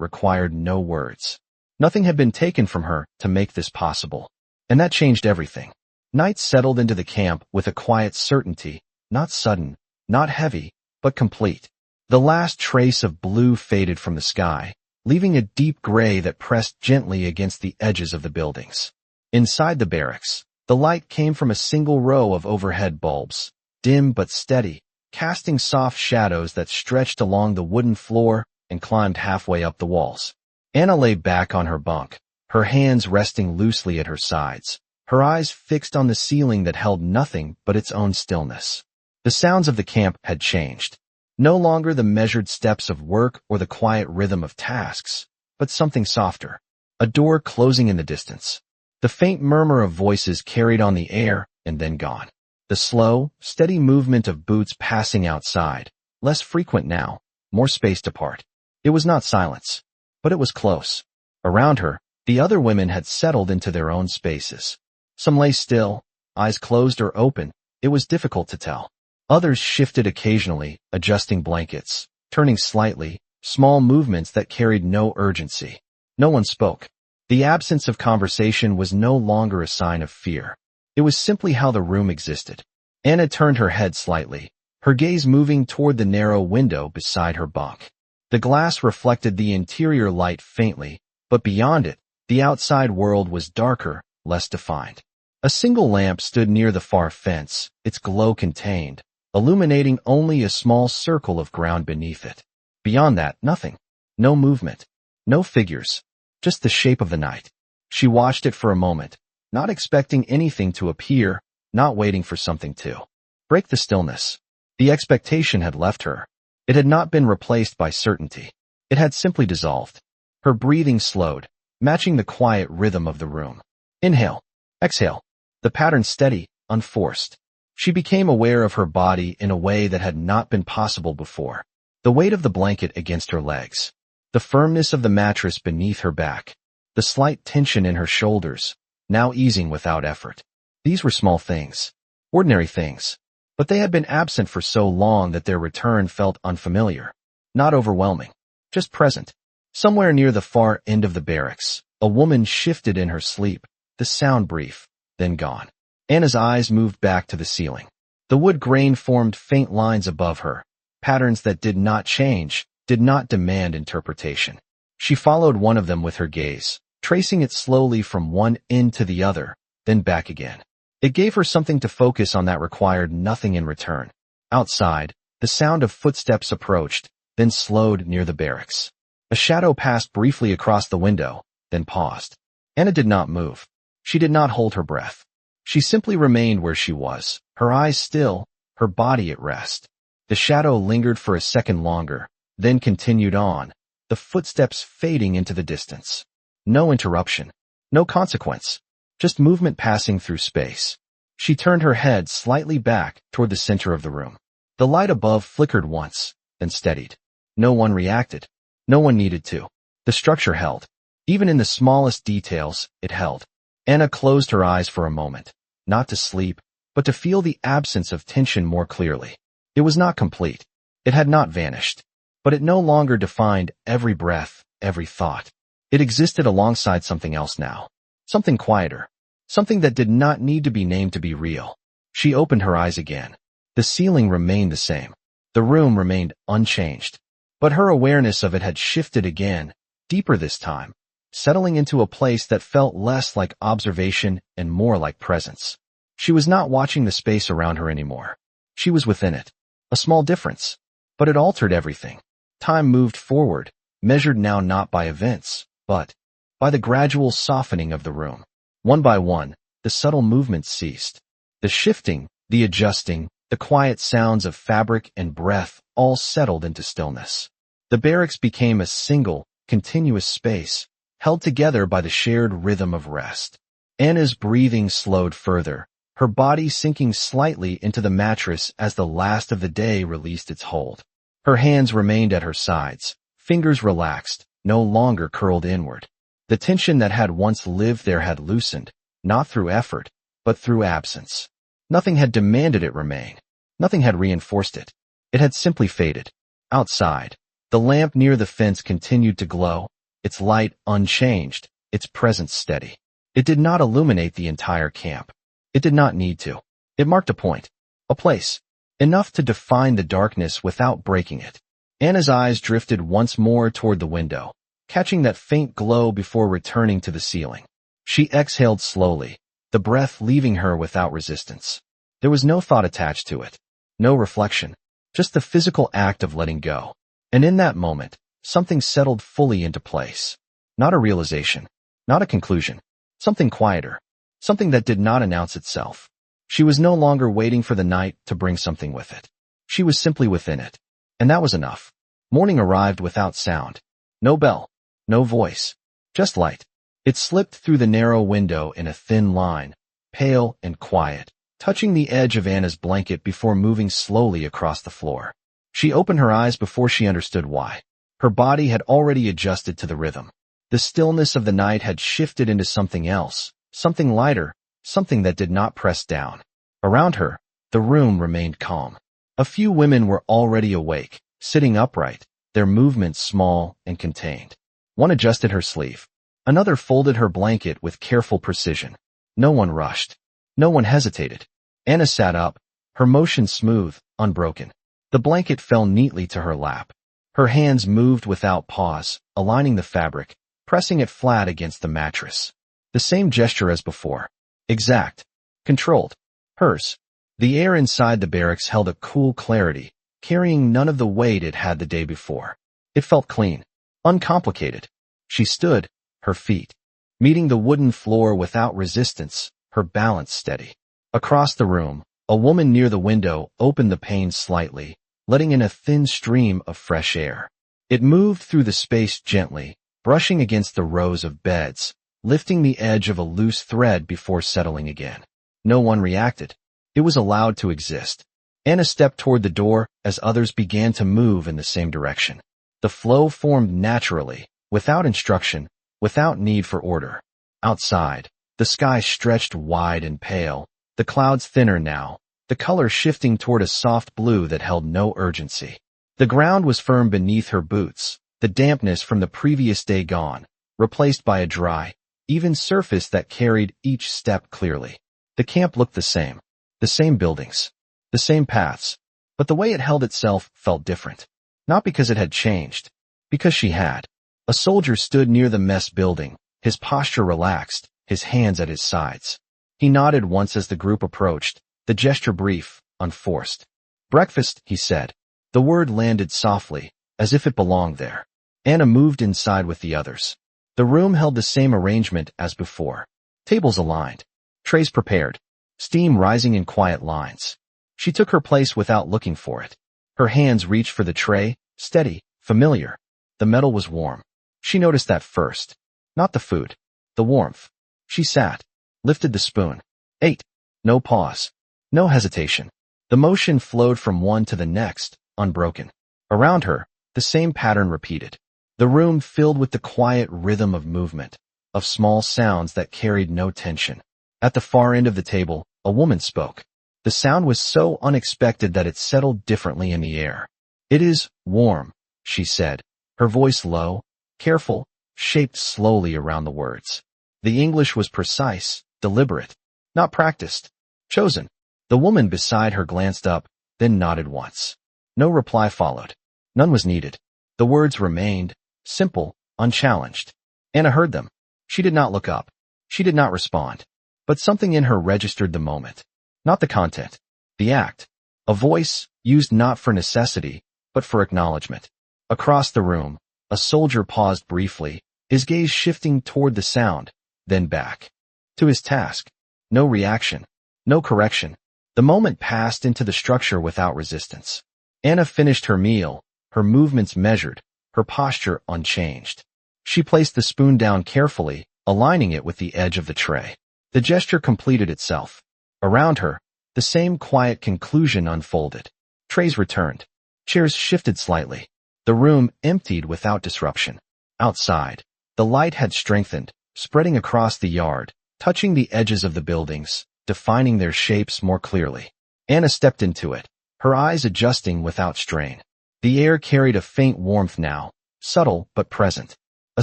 required no words. Nothing had been taken from her to make this possible. And that changed everything. Night settled into the camp with a quiet certainty, not sudden, not heavy, but complete. The last trace of blue faded from the sky, leaving a deep gray that pressed gently against the edges of the buildings. Inside the barracks, the light came from a single row of overhead bulbs, dim but steady, casting soft shadows that stretched along the wooden floor and climbed halfway up the walls. Anna lay back on her bunk, her hands resting loosely at her sides, her eyes fixed on the ceiling that held nothing but its own stillness. The sounds of the camp had changed. No longer the measured steps of work or the quiet rhythm of tasks, but something softer. A door closing in the distance. The faint murmur of voices carried on the air and then gone. The slow, steady movement of boots passing outside, less frequent now, more spaced apart. It was not silence, but it was close. Around her, the other women had settled into their own spaces. Some lay still, eyes closed or open, it was difficult to tell. Others shifted occasionally, adjusting blankets, turning slightly, small movements that carried no urgency. No one spoke. The absence of conversation was no longer a sign of fear. It was simply how the room existed. Anna turned her head slightly, her gaze moving toward the narrow window beside her bunk. The glass reflected the interior light faintly, but beyond it, the outside world was darker, less defined. A single lamp stood near the far fence, its glow contained, illuminating only a small circle of ground beneath it. Beyond that, nothing. No movement. No figures. Just the shape of the night. She watched it for a moment, not expecting anything to appear, not waiting for something to break the stillness. The expectation had left her. It had not been replaced by certainty. It had simply dissolved. Her breathing slowed, matching the quiet rhythm of the room. Inhale. Exhale. The pattern steady, unforced. She became aware of her body in a way that had not been possible before. The weight of the blanket against her legs. The firmness of the mattress beneath her back. The slight tension in her shoulders, now easing without effort. These were small things. Ordinary things. But they had been absent for so long that their return felt unfamiliar. Not overwhelming. Just present. Somewhere near the far end of the barracks, a woman shifted in her sleep, the sound brief, then gone. Anna's eyes moved back to the ceiling. The wood grain formed faint lines above her, patterns that did not change, did not demand interpretation. She followed one of them with her gaze, tracing it slowly from one end to the other, then back again. It gave her something to focus on that required nothing in return. Outside, the sound of footsteps approached, then slowed near the barracks. A shadow passed briefly across the window, then paused. Anna did not move. She did not hold her breath. She simply remained where she was, her eyes still, her body at rest. The shadow lingered for a second longer, then continued on, the footsteps fading into the distance. No interruption, no consequence, just movement passing through space. She turned her head slightly back toward the center of the room. The light above flickered once, then steadied. No one reacted. No one needed to. The structure held. Even in the smallest details, it held. Anna closed her eyes for a moment, not to sleep, but to feel the absence of tension more clearly. It was not complete. It had not vanished. But it no longer defined every breath, every thought. It existed alongside something else now. Something quieter. Something that did not need to be named to be real. She opened her eyes again. The ceiling remained the same. The room remained unchanged. But her awareness of it had shifted again, deeper this time, settling into a place that felt less like observation and more like presence. She was not watching the space around her anymore. She was within it. A small difference. But it altered everything. Time moved forward, measured now not by events, but by the gradual softening of the room. One by one, the subtle movements ceased. The shifting, the adjusting, the quiet sounds of fabric and breath all settled into stillness. The barracks became a single, continuous space, held together by the shared rhythm of rest. Anna's breathing slowed further, her body sinking slightly into the mattress as the last of the day released its hold. Her hands remained at her sides, fingers relaxed, no longer curled inward. The tension that had once lived there had loosened, not through effort, but through absence. Nothing had demanded it remain. Nothing had reinforced it. It had simply faded. Outside, the lamp near the fence continued to glow, its light unchanged, its presence steady. It did not illuminate the entire camp. It did not need to. It marked a point, a place, enough to define the darkness without breaking it. Anna's eyes drifted once more toward the window, catching that faint glow before returning to the ceiling. She exhaled slowly, the breath leaving her without resistance. There was no thought attached to it, no reflection, just the physical act of letting go. And in that moment, something settled fully into place. Not a realization, not a conclusion, something quieter, something that did not announce itself. She was no longer waiting for the night to bring something with it. She was simply within it. And that was enough. Morning arrived without sound. No bell, no voice, just light. It slipped through the narrow window in a thin line, pale and quiet, touching the edge of Anna's blanket before moving slowly across the floor. She opened her eyes before she understood why. Her body had already adjusted to the rhythm. The stillness of the night had shifted into something else, something lighter, something that did not press down. Around her, the room remained calm. A few women were already awake, sitting upright, their movements small and contained. One adjusted her sleeve. Another folded her blanket with careful precision. No one rushed. No one hesitated. Anna sat up, her motion smooth, unbroken. The blanket fell neatly to her lap. Her hands moved without pause, aligning the fabric, pressing it flat against the mattress. The same gesture as before. Exact. Controlled. Hers. The air inside the barracks held a cool clarity, carrying none of the weight it had the day before. It felt clean. Uncomplicated. She stood, her feet meeting the wooden floor without resistance, her balance steady. Across the room, a woman near the window opened the panes slightly, letting in a thin stream of fresh air. It moved through the space gently, brushing against the rows of beds, lifting the edge of a loose thread before settling again. No one reacted. It was allowed to exist. Anna stepped toward the door as others began to move in the same direction. The flow formed naturally, without instruction, without need for order. Outside, the sky stretched wide and pale, the clouds thinner now, the color shifting toward a soft blue that held no urgency. The ground was firm beneath her boots, the dampness from the previous day gone, replaced by a dry, even surface that carried each step clearly. The camp looked the same buildings, the same paths, but the way it held itself felt different. Not because it had changed, because she had. A soldier stood near the mess building, his posture relaxed, his hands at his sides. He nodded once as the group approached, the gesture brief, unforced. "Breakfast," he said. The word landed softly, as if it belonged there. Anna moved inside with the others. The room held the same arrangement as before. Tables aligned. Trays prepared. Steam rising in quiet lines. She took her place without looking for it. Her hands reached for the tray, steady, familiar. The metal was warm. She noticed that first. Not the food. The warmth. She sat. Lifted the spoon. Ate. No pause. No hesitation. The motion flowed from one to the next, unbroken. Around her, the same pattern repeated. The room filled with the quiet rhythm of movement, of small sounds that carried no tension. At the far end of the table, a woman spoke. The sound was so unexpected that it settled differently in the air. "It is warm," she said, her voice low, careful, shaped slowly around the words. The English was precise, deliberate, not practiced, chosen. The woman beside her glanced up, then nodded once. No reply followed. None was needed. The words remained, simple, unchallenged. Anna heard them. She did not look up. She did not respond. But something in her registered the moment. Not the content. The act. A voice, used not for necessity, but for acknowledgement. Across the room, a soldier paused briefly, his gaze shifting toward the sound, then back. To his task. No reaction. No correction. The moment passed into the structure without resistance. Anna finished her meal, her movements measured, her posture unchanged. She placed the spoon down carefully, aligning it with the edge of the tray. The gesture completed itself. Around her, the same quiet conclusion unfolded. Trays returned. Chairs shifted slightly. The room emptied without disruption. Outside, the light had strengthened, spreading across the yard, touching the edges of the buildings, defining their shapes more clearly. Anna stepped into it, her eyes adjusting without strain. The air carried a faint warmth now, subtle but present, a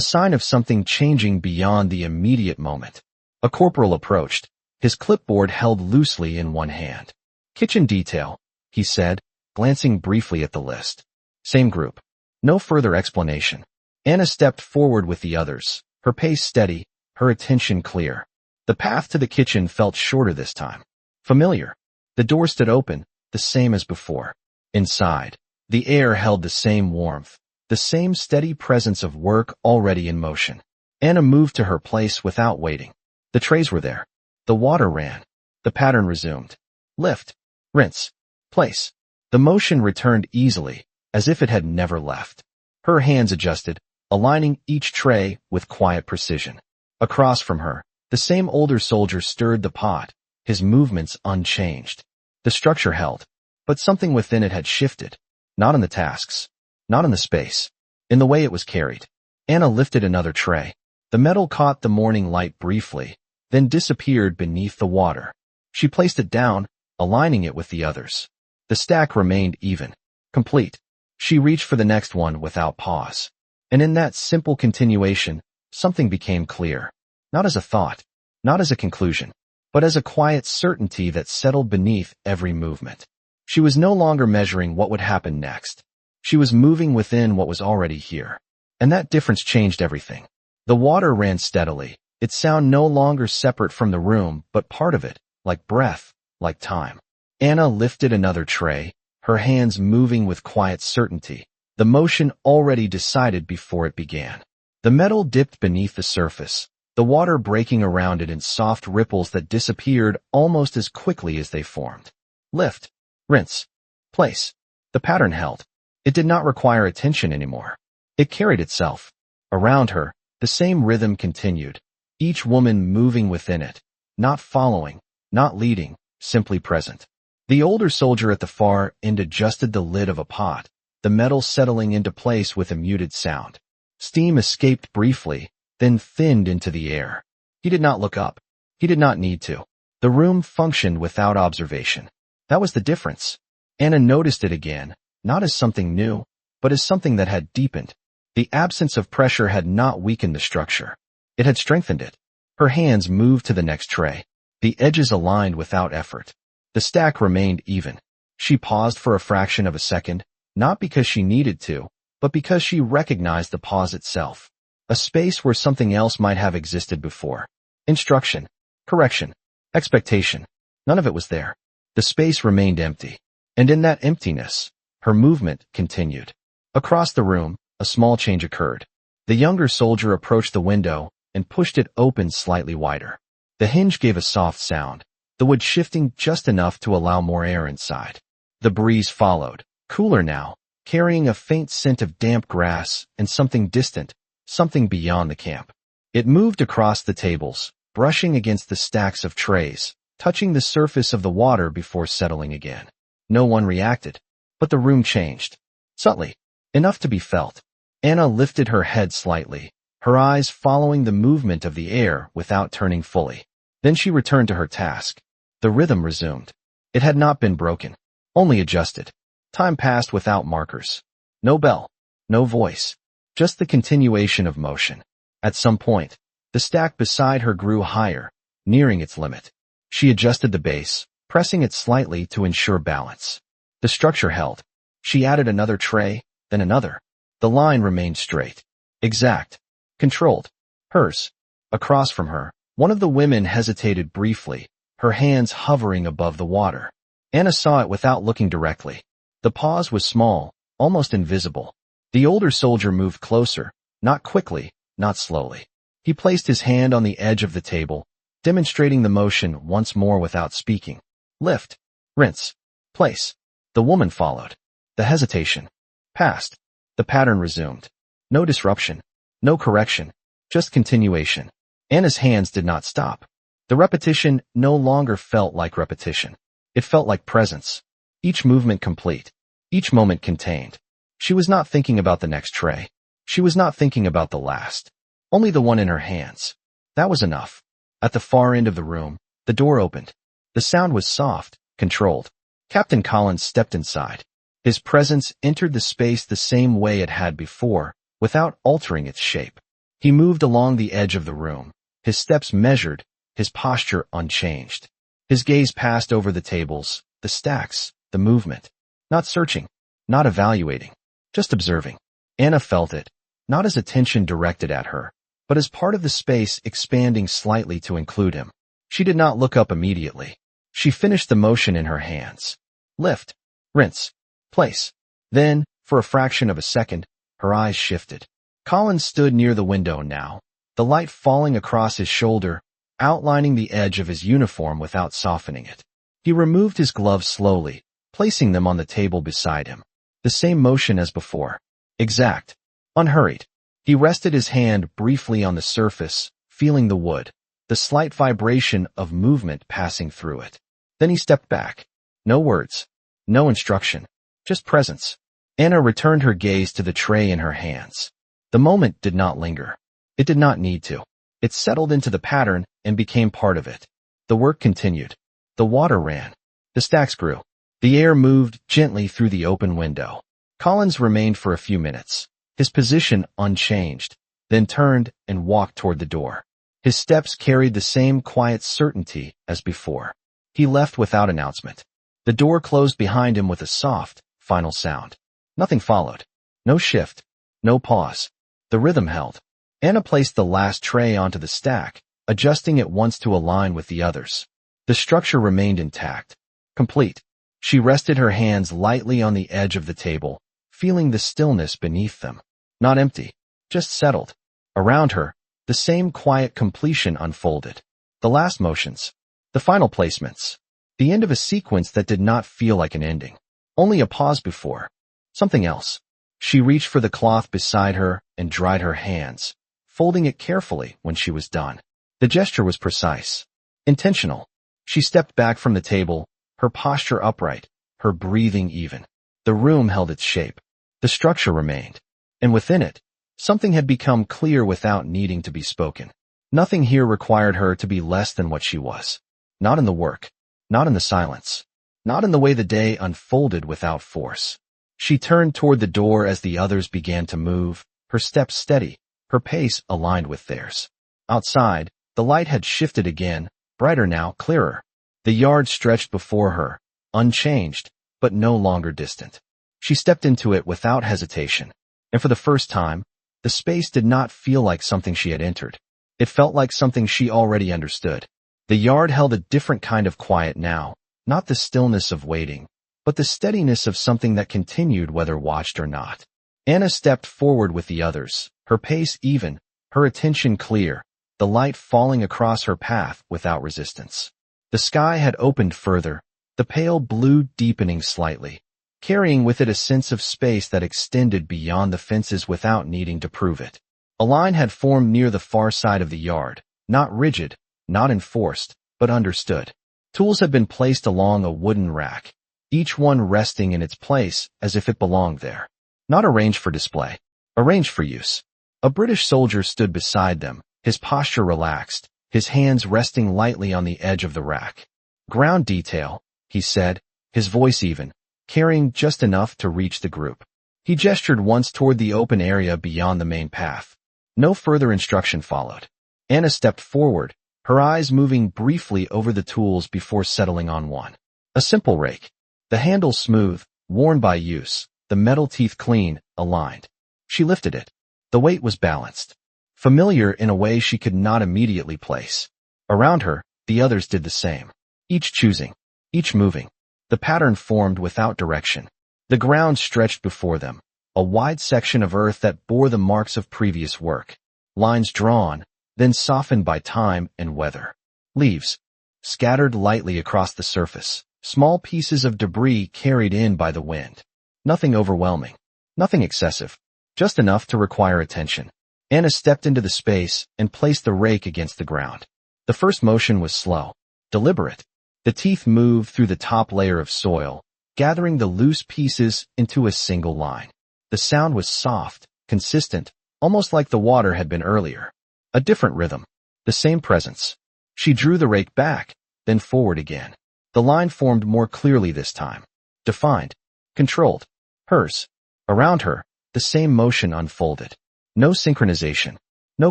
sign of something changing beyond the immediate moment. A corporal approached, his clipboard held loosely in one hand. "Kitchen detail," he said, glancing briefly at the list. "Same group." No further explanation. Anna stepped forward with the others, her pace steady, her attention clear. The path to the kitchen felt shorter this time. Familiar. The door stood open, the same as before. Inside, the air held the same warmth, the same steady presence of work already in motion. Anna moved to her place without waiting. The trays were there. The water ran. The pattern resumed. Lift. Rinse. Place. The motion returned easily, as if it had never left. Her hands adjusted, aligning each tray with quiet precision. Across from her, the same older soldier stirred the pot, his movements unchanged. The structure held, but something within it had shifted. Not in the tasks, not in the space, in the way it was carried. Anna lifted another tray. The metal caught the morning light briefly, then disappeared beneath the water. She placed it down, aligning it with the others. The stack remained even, complete. She reached for the next one without pause. And in that simple continuation, something became clear. Not as a thought, not as a conclusion, but as a quiet certainty that settled beneath every movement. She was no longer measuring what would happen next. She was moving within what was already here. And that difference changed everything. The water ran steadily, its sound no longer separate from the room, but part of it, like breath, like time. Anna lifted another tray, her hands moving with quiet certainty, the motion already decided before it began. The metal dipped beneath the surface, the water breaking around it in soft ripples that disappeared almost as quickly as they formed. Lift. Rinse. Place. The pattern held. It did not require attention anymore. It carried itself. Around her, the same rhythm continued, each woman moving within it, not following, not leading, simply present. The older soldier at the far end adjusted the lid of a pot, the metal settling into place with a muted sound. Steam escaped briefly, then thinned into the air. He did not look up. He did not need to. The room functioned without observation. That was the difference. Anna noticed it again, not as something new, but as something that had deepened. The absence of pressure had not weakened the structure. It had strengthened it. Her hands moved to the next tray. The edges aligned without effort. The stack remained even. She paused for a fraction of a second, not because she needed to, but because she recognized the pause itself. A space where something else might have existed before. Instruction, correction, expectation. None of it was there. The space remained empty. And in that emptiness, her movement continued. Across the room, a small change occurred. The younger soldier approached the window and pushed it open slightly wider. The hinge gave a soft sound, the wood shifting just enough to allow more air inside. The breeze followed, cooler now, carrying a faint scent of damp grass and something distant, something beyond the camp. It moved across the tables, brushing against the stacks of trays, touching the surface of the water before settling again. No one reacted, but the room changed. Subtly, enough to be felt. Anna lifted her head slightly, her eyes following the movement of the air without turning fully. Then she returned to her task. The rhythm resumed. It had not been broken, only adjusted. Time passed without markers. No bell, no voice, just the continuation of motion. At some point, the stack beside her grew higher, nearing its limit. She adjusted the base, pressing it slightly to ensure balance. The structure held. She added another tray, then another. The line remained straight, exact, controlled. Hers. Across from her, one of the women hesitated briefly, her hands hovering above the water. Anna saw it without looking directly. The pause was small, almost invisible. The older soldier moved closer, not quickly, not slowly. He placed his hand on the edge of the table, demonstrating the motion once more without speaking. Lift, rinse, place. The woman followed. The hesitation passed. The pattern resumed. No disruption, no correction, just continuation. Anna's hands did not stop. The repetition no longer felt like repetition. It felt like presence. Each movement complete. Each moment contained. She was not thinking about the next tray. She was not thinking about the last. Only the one in her hands. That was enough. At the far end of the room, the door opened. The sound was soft, controlled. Captain Collins stepped inside. His presence entered the space the same way it had before, without altering its shape. He moved along the edge of the room, his steps measured, his posture unchanged. His gaze passed over the tables, the stacks, the movement. Not searching, not evaluating, just observing. Anna felt it, not as attention directed at her, but as part of the space expanding slightly to include him. She did not look up immediately. She finished the motion in her hands. Lift, rinse, place. Then, for a fraction of a second, her eyes shifted. Collins stood near the window now, the light falling across his shoulder, outlining the edge of his uniform without softening it. He removed his gloves slowly, placing them on the table beside him. The same motion as before. Exact. Unhurried. He rested his hand briefly on the surface, feeling the wood, the slight vibration of movement passing through it. Then he stepped back. No words. No instruction. Just presence. Anna returned her gaze to the tray in her hands. The moment did not linger. It did not need to. It settled into the pattern and became part of it. The work continued. The water ran. The stacks grew. The air moved gently through the open window. Collins remained for a few minutes, his position unchanged, then turned and walked toward the door. His steps carried the same quiet certainty as before. He left without announcement. The door closed behind him with a soft, final sound. Nothing followed. No shift. No pause. The rhythm held. Anna placed the last tray onto the stack, adjusting it once to align with the others. The structure remained intact. Complete. She rested her hands lightly on the edge of the table, feeling the stillness beneath them. Not empty. Just settled. Around her, the same quiet completion unfolded. The last motions. The final placements. The end of a sequence that did not feel like an ending. Only a pause before. Something else. She reached for the cloth beside her and dried her hands, folding it carefully when she was done. The gesture was precise. Intentional. She stepped back from the table, her posture upright, her breathing even. The room held its shape. The structure remained. And within it, something had become clear without needing to be spoken. Nothing here required her to be less than what she was. Not in the work. Not in the silence. Not in the way the day unfolded without force. She turned toward the door as the others began to move, her steps steady, her pace aligned with theirs. Outside, the light had shifted again, brighter now, clearer. The yard stretched before her, unchanged, but no longer distant. She stepped into it without hesitation, and for the first time, the space did not feel like something she had entered. It felt like something she already understood. The yard held a different kind of quiet now, not the stillness of waiting, but the steadiness of something that continued whether watched or not. Anna stepped forward with the others, her pace even, her attention clear, the light falling across her path without resistance. The sky had opened further, the pale blue deepening slightly, carrying with it a sense of space that extended beyond the fences without needing to prove it. A line had formed near the far side of the yard, not rigid, not enforced, but understood. Tools had been placed along a wooden rack, each one resting in its place as if it belonged there. Not arranged for display, arranged for use. A British soldier stood beside them, his posture relaxed, his hands resting lightly on the edge of the rack. "Ground detail," he said, his voice even, carrying just enough to reach the group. He gestured once toward the open area beyond the main path. No further instruction followed. Anna stepped forward, her eyes moving briefly over the tools before settling on one. A simple rake. The handle smooth, worn by use, the metal teeth clean, aligned. She lifted it. The weight was balanced. Familiar in a way she could not immediately place. Around her, the others did the same. Each choosing, each moving. The pattern formed without direction. The ground stretched before them, a wide section of earth that bore the marks of previous work. Lines drawn, then softened by time and weather. Leaves, scattered lightly across the surface, small pieces of debris carried in by the wind. Nothing overwhelming, nothing excessive, just enough to require attention. Anna stepped into the space and placed the rake against the ground. The first motion was slow, deliberate. The teeth moved through the top layer of soil, gathering the loose pieces into a single line. The sound was soft, consistent, almost like the water had been earlier. A different rhythm, the same presence. She drew the rake back, then forward again. The line formed more clearly this time. Defined, controlled. Hers. Around her, the same motion unfolded. No synchronization, no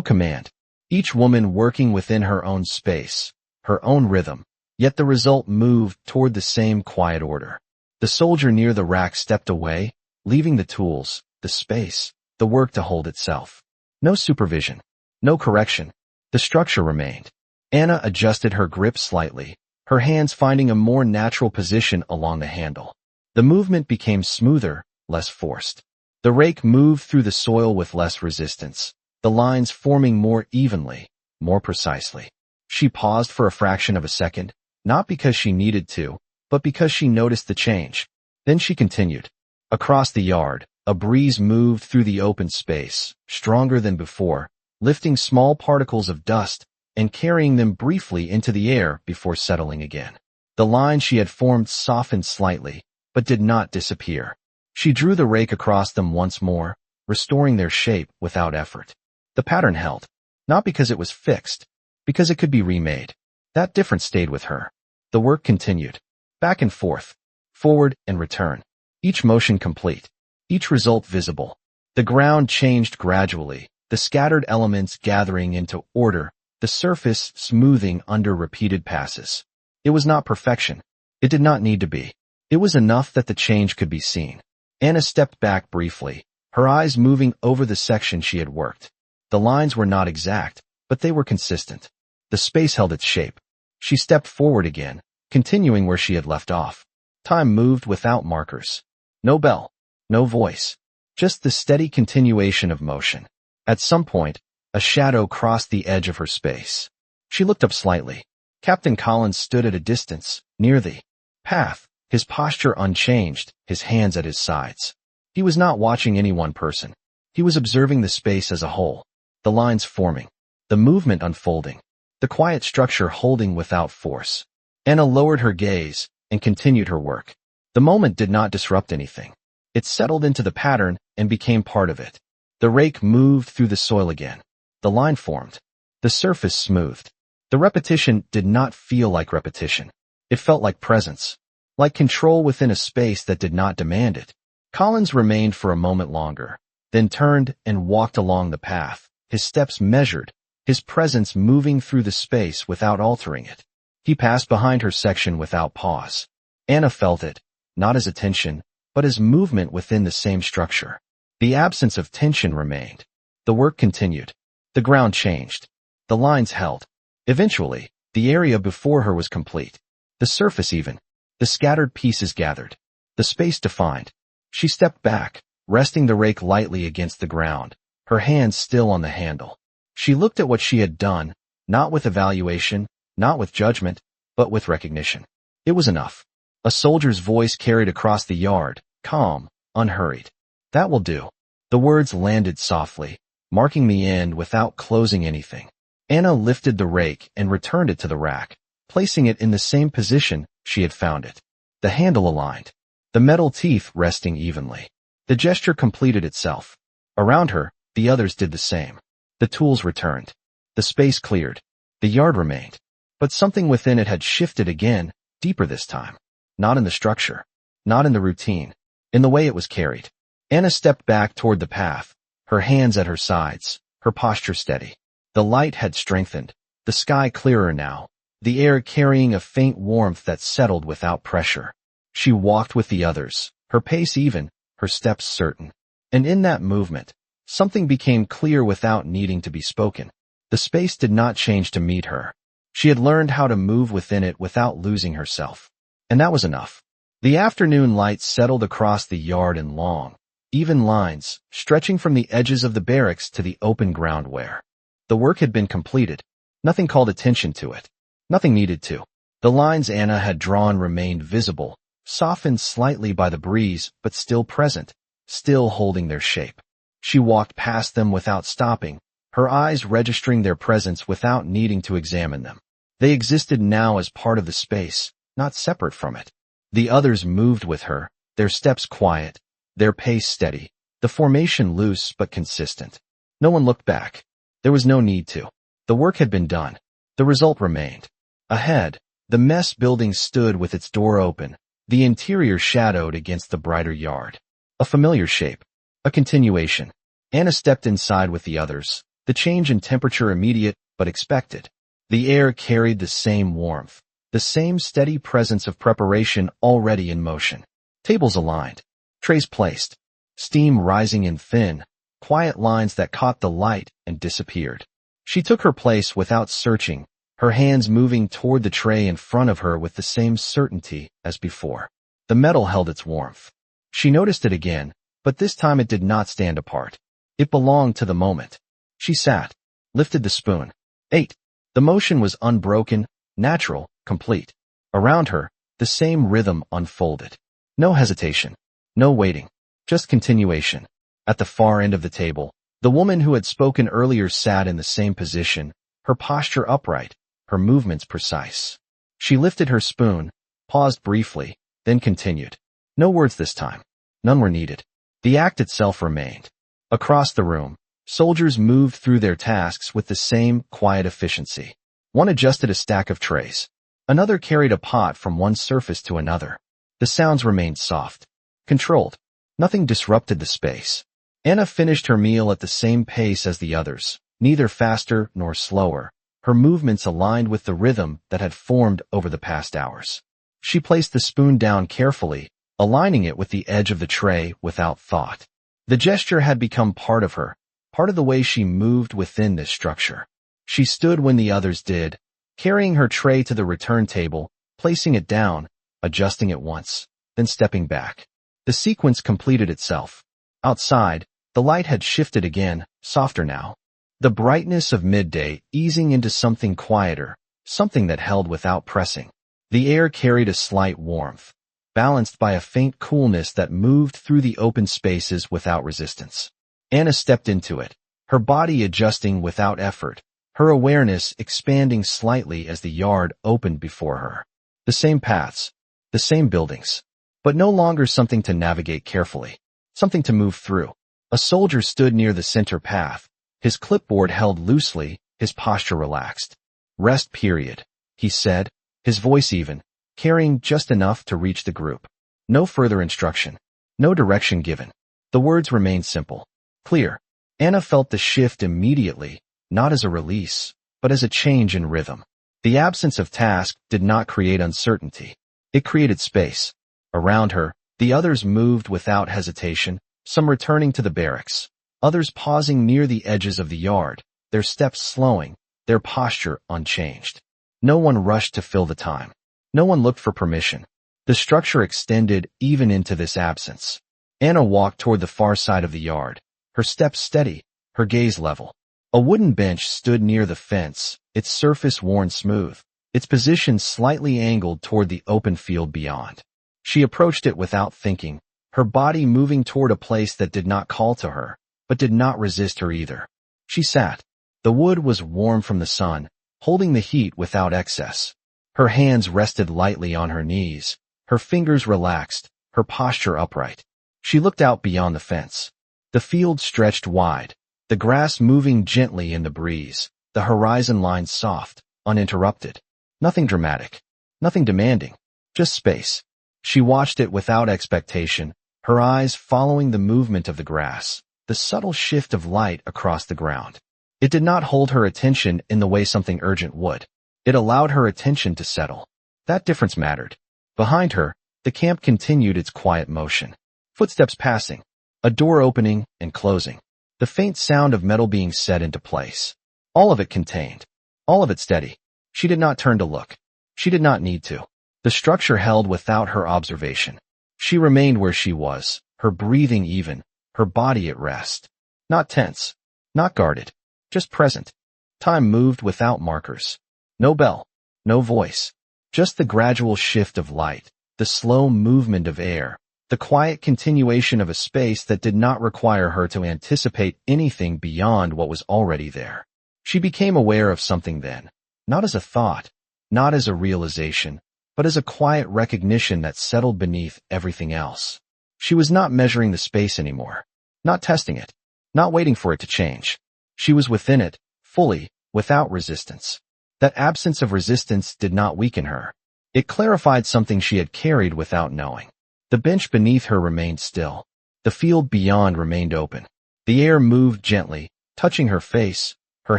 command. Each woman working within her own space, her own rhythm, yet the result moved toward the same quiet order. The soldier near the rack stepped away, leaving the tools, the space, the work to hold itself. No supervision, no correction. The structure remained. Anna adjusted her grip slightly, her hands finding a more natural position along the handle. The movement became smoother, less forced. The rake moved through the soil with less resistance, the lines forming more evenly, more precisely. She paused for a fraction of a second, not because she needed to, but because she noticed the change. Then she continued. Across the yard, a breeze moved through the open space, stronger than before, lifting small particles of dust and carrying them briefly into the air before settling again. The line she had formed softened slightly, but did not disappear. She drew the rake across them once more, restoring their shape without effort. The pattern held, not because it was fixed, because it could be remade. That difference stayed with her. The work continued. Back and forth, forward and return. Each motion complete, each result visible. The ground changed gradually, the scattered elements gathering into order, the surface smoothing under repeated passes. It was not perfection. It did not need to be. It was enough that the change could be seen. Anna stepped back briefly, her eyes moving over the section she had worked. The lines were not exact, but they were consistent. The space held its shape. She stepped forward again, continuing where she had left off. Time moved without markers. No bell, no voice, just the steady continuation of motion. At some point, a shadow crossed the edge of her space. She looked up slightly. Captain Collins stood at a distance, near the path, his posture unchanged, his hands at his sides. He was not watching any one person. He was observing the space as a whole, the lines forming, the movement unfolding, the quiet structure holding without force. Anna lowered her gaze and continued her work. The moment did not disrupt anything. It settled into the pattern and became part of it. The rake moved through the soil again. The line formed. The surface smoothed. The repetition did not feel like repetition. It felt like presence, like control within a space that did not demand it. Collins remained for a moment longer, then turned and walked along the path, his steps measured, his presence moving through the space without altering it. He passed behind her section without pause. Anna felt it, not as a tension, but as movement within the same structure. The absence of tension remained. The work continued. The ground changed. The lines held. Eventually, the area before her was complete. The surface even. The scattered pieces gathered. The space defined. She stepped back, resting the rake lightly against the ground, her hands still on the handle. She looked at what she had done, not with evaluation, not with judgment, but with recognition. It was enough. A soldier's voice carried across the yard, calm, unhurried. "That will do." The words landed softly, marking the end without closing anything. Anna lifted the rake and returned it to the rack, placing it in the same position she had found it. The handle aligned, the metal teeth resting evenly. The gesture completed itself. Around her, the others did the same. The tools returned. The space cleared. The yard remained. But something within it had shifted again, deeper this time. Not in the structure. Not in the routine. In the way it was carried. Anna stepped back toward the path, her hands at her sides, her posture steady. The light had strengthened, the sky clearer now, the air carrying a faint warmth that settled without pressure. She walked with the others, her pace even, her steps certain. And in that movement, something became clear without needing to be spoken. The space did not change to meet her. She had learned how to move within it without losing herself. And that was enough. The afternoon light settled across the yard in long, even lines, stretching from the edges of the barracks to the open ground where the work had been completed. Nothing called attention to it. Nothing needed to. The lines Anna had drawn remained visible, softened slightly by the breeze, but still present, still holding their shape. She walked past them without stopping, her eyes registering their presence without needing to examine them. They existed now as part of the space, not separate from it. The others moved with her, their steps quiet, their pace steady, the formation loose but consistent. No one looked back. There was no need to. The work had been done. The result remained. Ahead, the mess building stood with its door open, the interior shadowed against the brighter yard. A familiar shape. A continuation. Anna stepped inside with the others, the change in temperature immediate but expected. The air carried the same warmth, the same steady presence of preparation already in motion. Tables aligned. Trays placed. Steam rising in thin, quiet lines that caught the light and disappeared. She took her place without searching, her hands moving toward the tray in front of her with the same certainty as before. The metal held its warmth. She noticed it again, but this time it did not stand apart. It belonged to the moment. She sat, lifted the spoon, ate. The motion was unbroken, natural, complete. Around her, the same rhythm unfolded. No hesitation. No waiting. Just continuation. At the far end of the table, the woman who had spoken earlier sat in the same position, her posture upright, her movements precise. She lifted her spoon, paused briefly, then continued. No words this time. None were needed. The act itself remained. Across the room, soldiers moved through their tasks with the same quiet efficiency. One adjusted a stack of trays. Another carried a pot from one surface to another. The sounds remained soft, controlled. Nothing disrupted the space. Anna finished her meal at the same pace as the others, neither faster nor slower, her movements aligned with the rhythm that had formed over the past hours. She placed the spoon down carefully, aligning it with the edge of the tray without thought. The gesture had become part of her, part of the way she moved within this structure. She stood when the others did, carrying her tray to the return table, placing it down, adjusting it once, then stepping back. The sequence completed itself. Outside, the light had shifted again, softer now. The brightness of midday easing into something quieter, something that held without pressing. The air carried a slight warmth, balanced by a faint coolness that moved through the open spaces without resistance. Anna stepped into it, her body adjusting without effort, her awareness expanding slightly as the yard opened before her. The same paths, the same buildings, but no longer something to navigate carefully, something to move through. A soldier stood near the center path, his clipboard held loosely, his posture relaxed. "Rest period," he said, his voice even, carrying just enough to reach the group. No further instruction, no direction given. The words remained simple, clear. Anna felt the shift immediately, not as a release, but as a change in rhythm. The absence of task did not create uncertainty. It created space. Around her, the others moved without hesitation, some returning to the barracks, others pausing near the edges of the yard, their steps slowing, their posture unchanged. No one rushed to fill the time. No one looked for permission. The structure extended even into this absence. Anna walked toward the far side of the yard, her steps steady, her gaze level. A wooden bench stood near the fence, its surface worn smooth, its position slightly angled toward the open field beyond. She approached it without thinking, her body moving toward a place that did not call to her, but did not resist her either. She sat. The wood was warm from the sun, holding the heat without excess. Her hands rested lightly on her knees, her fingers relaxed, her posture upright. She looked out beyond the fence. The field stretched wide, the grass moving gently in the breeze, the horizon line soft, uninterrupted. Nothing dramatic, nothing demanding, just space. She watched it without expectation, her eyes following the movement of the grass, the subtle shift of light across the ground. It did not hold her attention in the way something urgent would. It allowed her attention to settle. That difference mattered. Behind her, the camp continued its quiet motion. Footsteps passing, a door opening and closing, the faint sound of metal being set into place. All of it contained, all of it steady. She did not turn to look. She did not need to. The structure held without her observation. She remained where she was, her breathing even, her body at rest. Not tense, not guarded, just present. Time moved without markers. No bell, no voice, just the gradual shift of light, the slow movement of air, the quiet continuation of a space that did not require her to anticipate anything beyond what was already there. She became aware of something then, not as a thought, not as a realization, but as a quiet recognition that settled beneath everything else. She was not measuring the space anymore, not testing it, not waiting for it to change. She was within it, fully, without resistance. That absence of resistance did not weaken her. It clarified something she had carried without knowing. The bench beneath her remained still. The field beyond remained open. The air moved gently, touching her face, her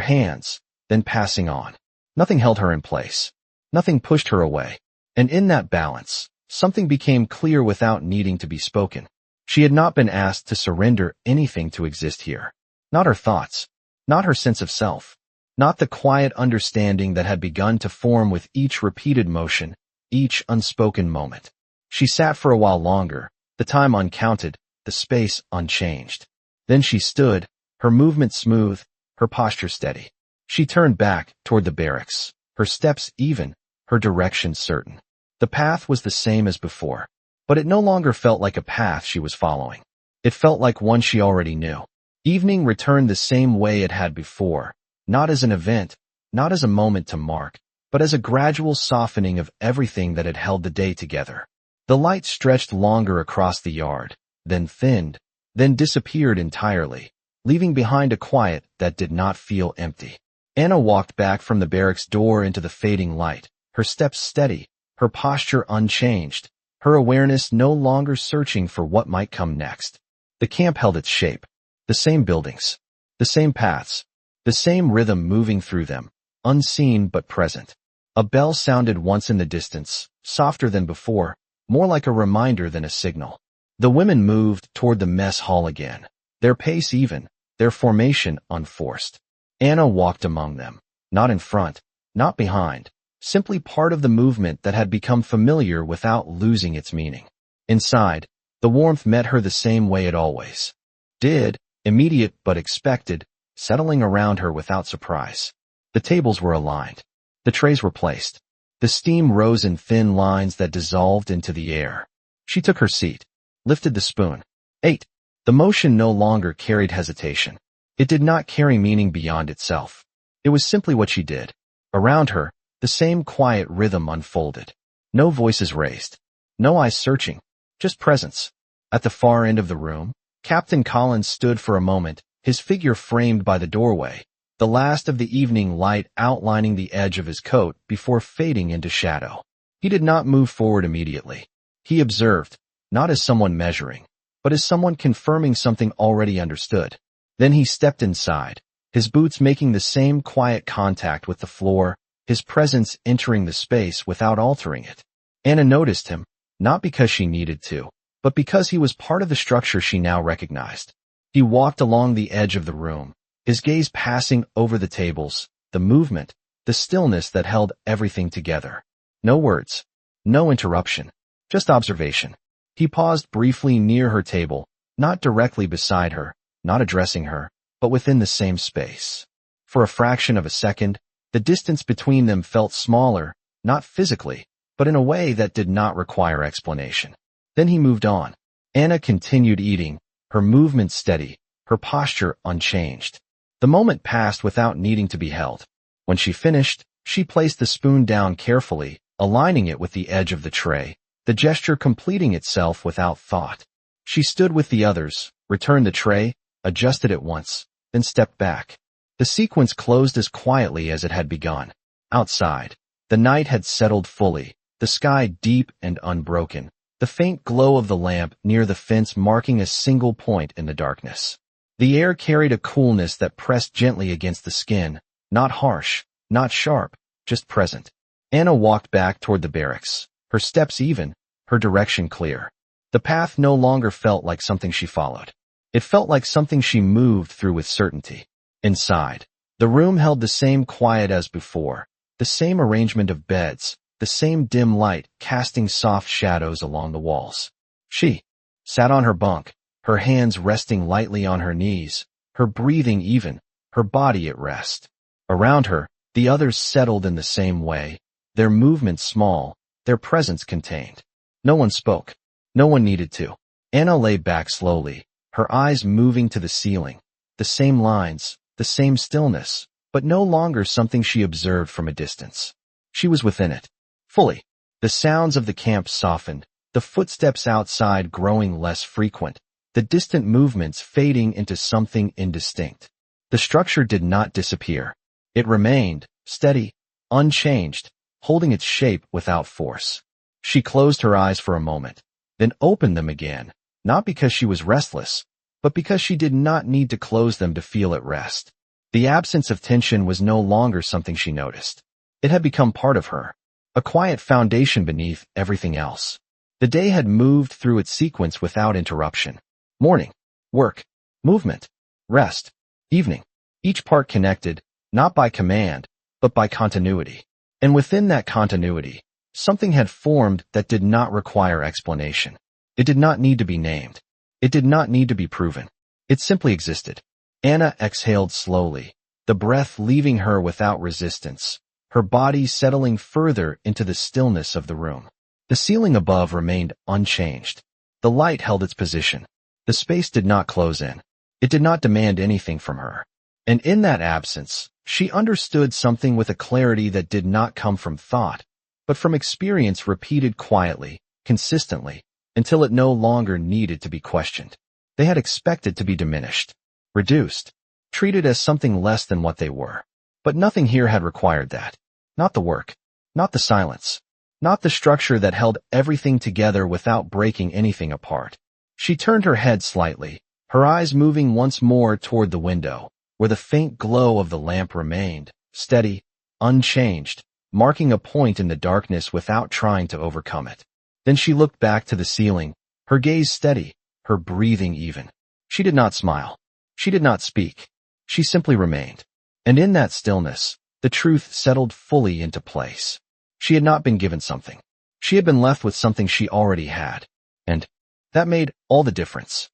hands, then passing on. Nothing held her in place. Nothing pushed her away. And in that balance, something became clear without needing to be spoken. She had not been asked to surrender anything to exist here. Not her thoughts. Not her sense of self. Not the quiet understanding that had begun to form with each repeated motion, each unspoken moment. She sat for a while longer, the time uncounted, the space unchanged. Then she stood, her movement smooth, her posture steady. She turned back toward the barracks, her steps even, her direction certain. The path was the same as before, but it no longer felt like a path she was following. It felt like one she already knew. Evening returned the same way it had before, not as an event, not as a moment to mark, but as a gradual softening of everything that had held the day together. The light stretched longer across the yard, then thinned, then disappeared entirely, leaving behind a quiet that did not feel empty. Anna walked back from the barracks door into the fading light, her steps steady, her posture unchanged, her awareness no longer searching for what might come next. The camp held its shape. The same buildings, the same paths, the same rhythm moving through them, unseen but present. A bell sounded once in the distance, softer than before, more like a reminder than a signal. The women moved toward the mess hall again, their pace even, their formation unforced. Anna walked among them, not in front, not behind, simply part of the movement that had become familiar without losing its meaning. Inside, the warmth met her the same way it always did, immediate but expected, settling around her without surprise. The tables were aligned. The trays were placed. The steam rose in thin lines that dissolved into the air. She took her seat, lifted the spoon, ate. The motion no longer carried hesitation. It did not carry meaning beyond itself. It was simply what she did. Around her, the same quiet rhythm unfolded. No voices raised. No eyes searching. Just presence. At the far end of the room, Captain Collins stood for a moment, his figure framed by the doorway, the last of the evening light outlining the edge of his coat before fading into shadow. He did not move forward immediately. He observed, not as someone measuring, but as someone confirming something already understood. Then he stepped inside, his boots making the same quiet contact with the floor, his presence entering the space without altering it. Anna noticed him, not because she needed to, but because he was part of the structure she now recognized. He walked along the edge of the room, his gaze passing over the tables, the movement, the stillness that held everything together. No words, no interruption, just observation. He paused briefly near her table, not directly beside her, not addressing her, but within the same space. For a fraction of a second, the distance between them felt smaller, not physically, but in a way that did not require explanation. Then he moved on. Anna continued eating, her movement steady, her posture unchanged. The moment passed without needing to be held. When she finished, she placed the spoon down carefully, aligning it with the edge of the tray, the gesture completing itself without thought. She stood with the others, returned the tray, adjusted it once, then stepped back. The sequence closed as quietly as it had begun. Outside, the night had settled fully, the sky deep and unbroken, the faint glow of the lamp near the fence marking a single point in the darkness. The air carried a coolness that pressed gently against the skin, not harsh, not sharp, just present. Anna walked back toward the barracks, her steps even, her direction clear. The path no longer felt like something she followed. It felt like something she moved through with certainty. Inside, the room held the same quiet as before, the same arrangement of beds, the same dim light casting soft shadows along the walls. She sat on her bunk, her hands resting lightly on her knees, her breathing even, her body at rest. Around her, the others settled in the same way, their movements small, their presence contained. No one spoke. No one needed to. Anna lay back slowly, her eyes moving to the ceiling. The same lines, the same stillness, but no longer something she observed from a distance. She was within it, fully. The sounds of the camp softened, the footsteps outside growing less frequent, the distant movements fading into something indistinct. The structure did not disappear. It remained, steady, unchanged, holding its shape without force. She closed her eyes for a moment, then opened them again, not because she was restless, but because she did not need to close them to feel at rest. The absence of tension was no longer something she noticed. It had become part of her, a quiet foundation beneath everything else. The day had moved through its sequence without interruption. Morning, work, movement, rest, evening, each part connected, not by command, but by continuity. And within that continuity, something had formed that did not require explanation. It did not need to be named. It did not need to be proven. It simply existed. Anna exhaled slowly, the breath leaving her without resistance, her body settling further into the stillness of the room. The ceiling above remained unchanged. The light held its position. The space did not close in. It did not demand anything from her. And in that absence, she understood something with a clarity that did not come from thought, but from experience repeated quietly, consistently, until it no longer needed to be questioned. They had expected to be diminished, reduced, treated as something less than what they were. But nothing here had required that. Not the work, not the silence, not the structure that held everything together without breaking anything apart. She turned her head slightly, her eyes moving once more toward the window, where the faint glow of the lamp remained, steady, unchanged, marking a point in the darkness without trying to overcome it. Then she looked back to the ceiling, her gaze steady, her breathing even. She did not smile. She did not speak. She simply remained. And in that stillness, the truth settled fully into place. She had not been given something. She had been left with something she already had. And that made all the difference.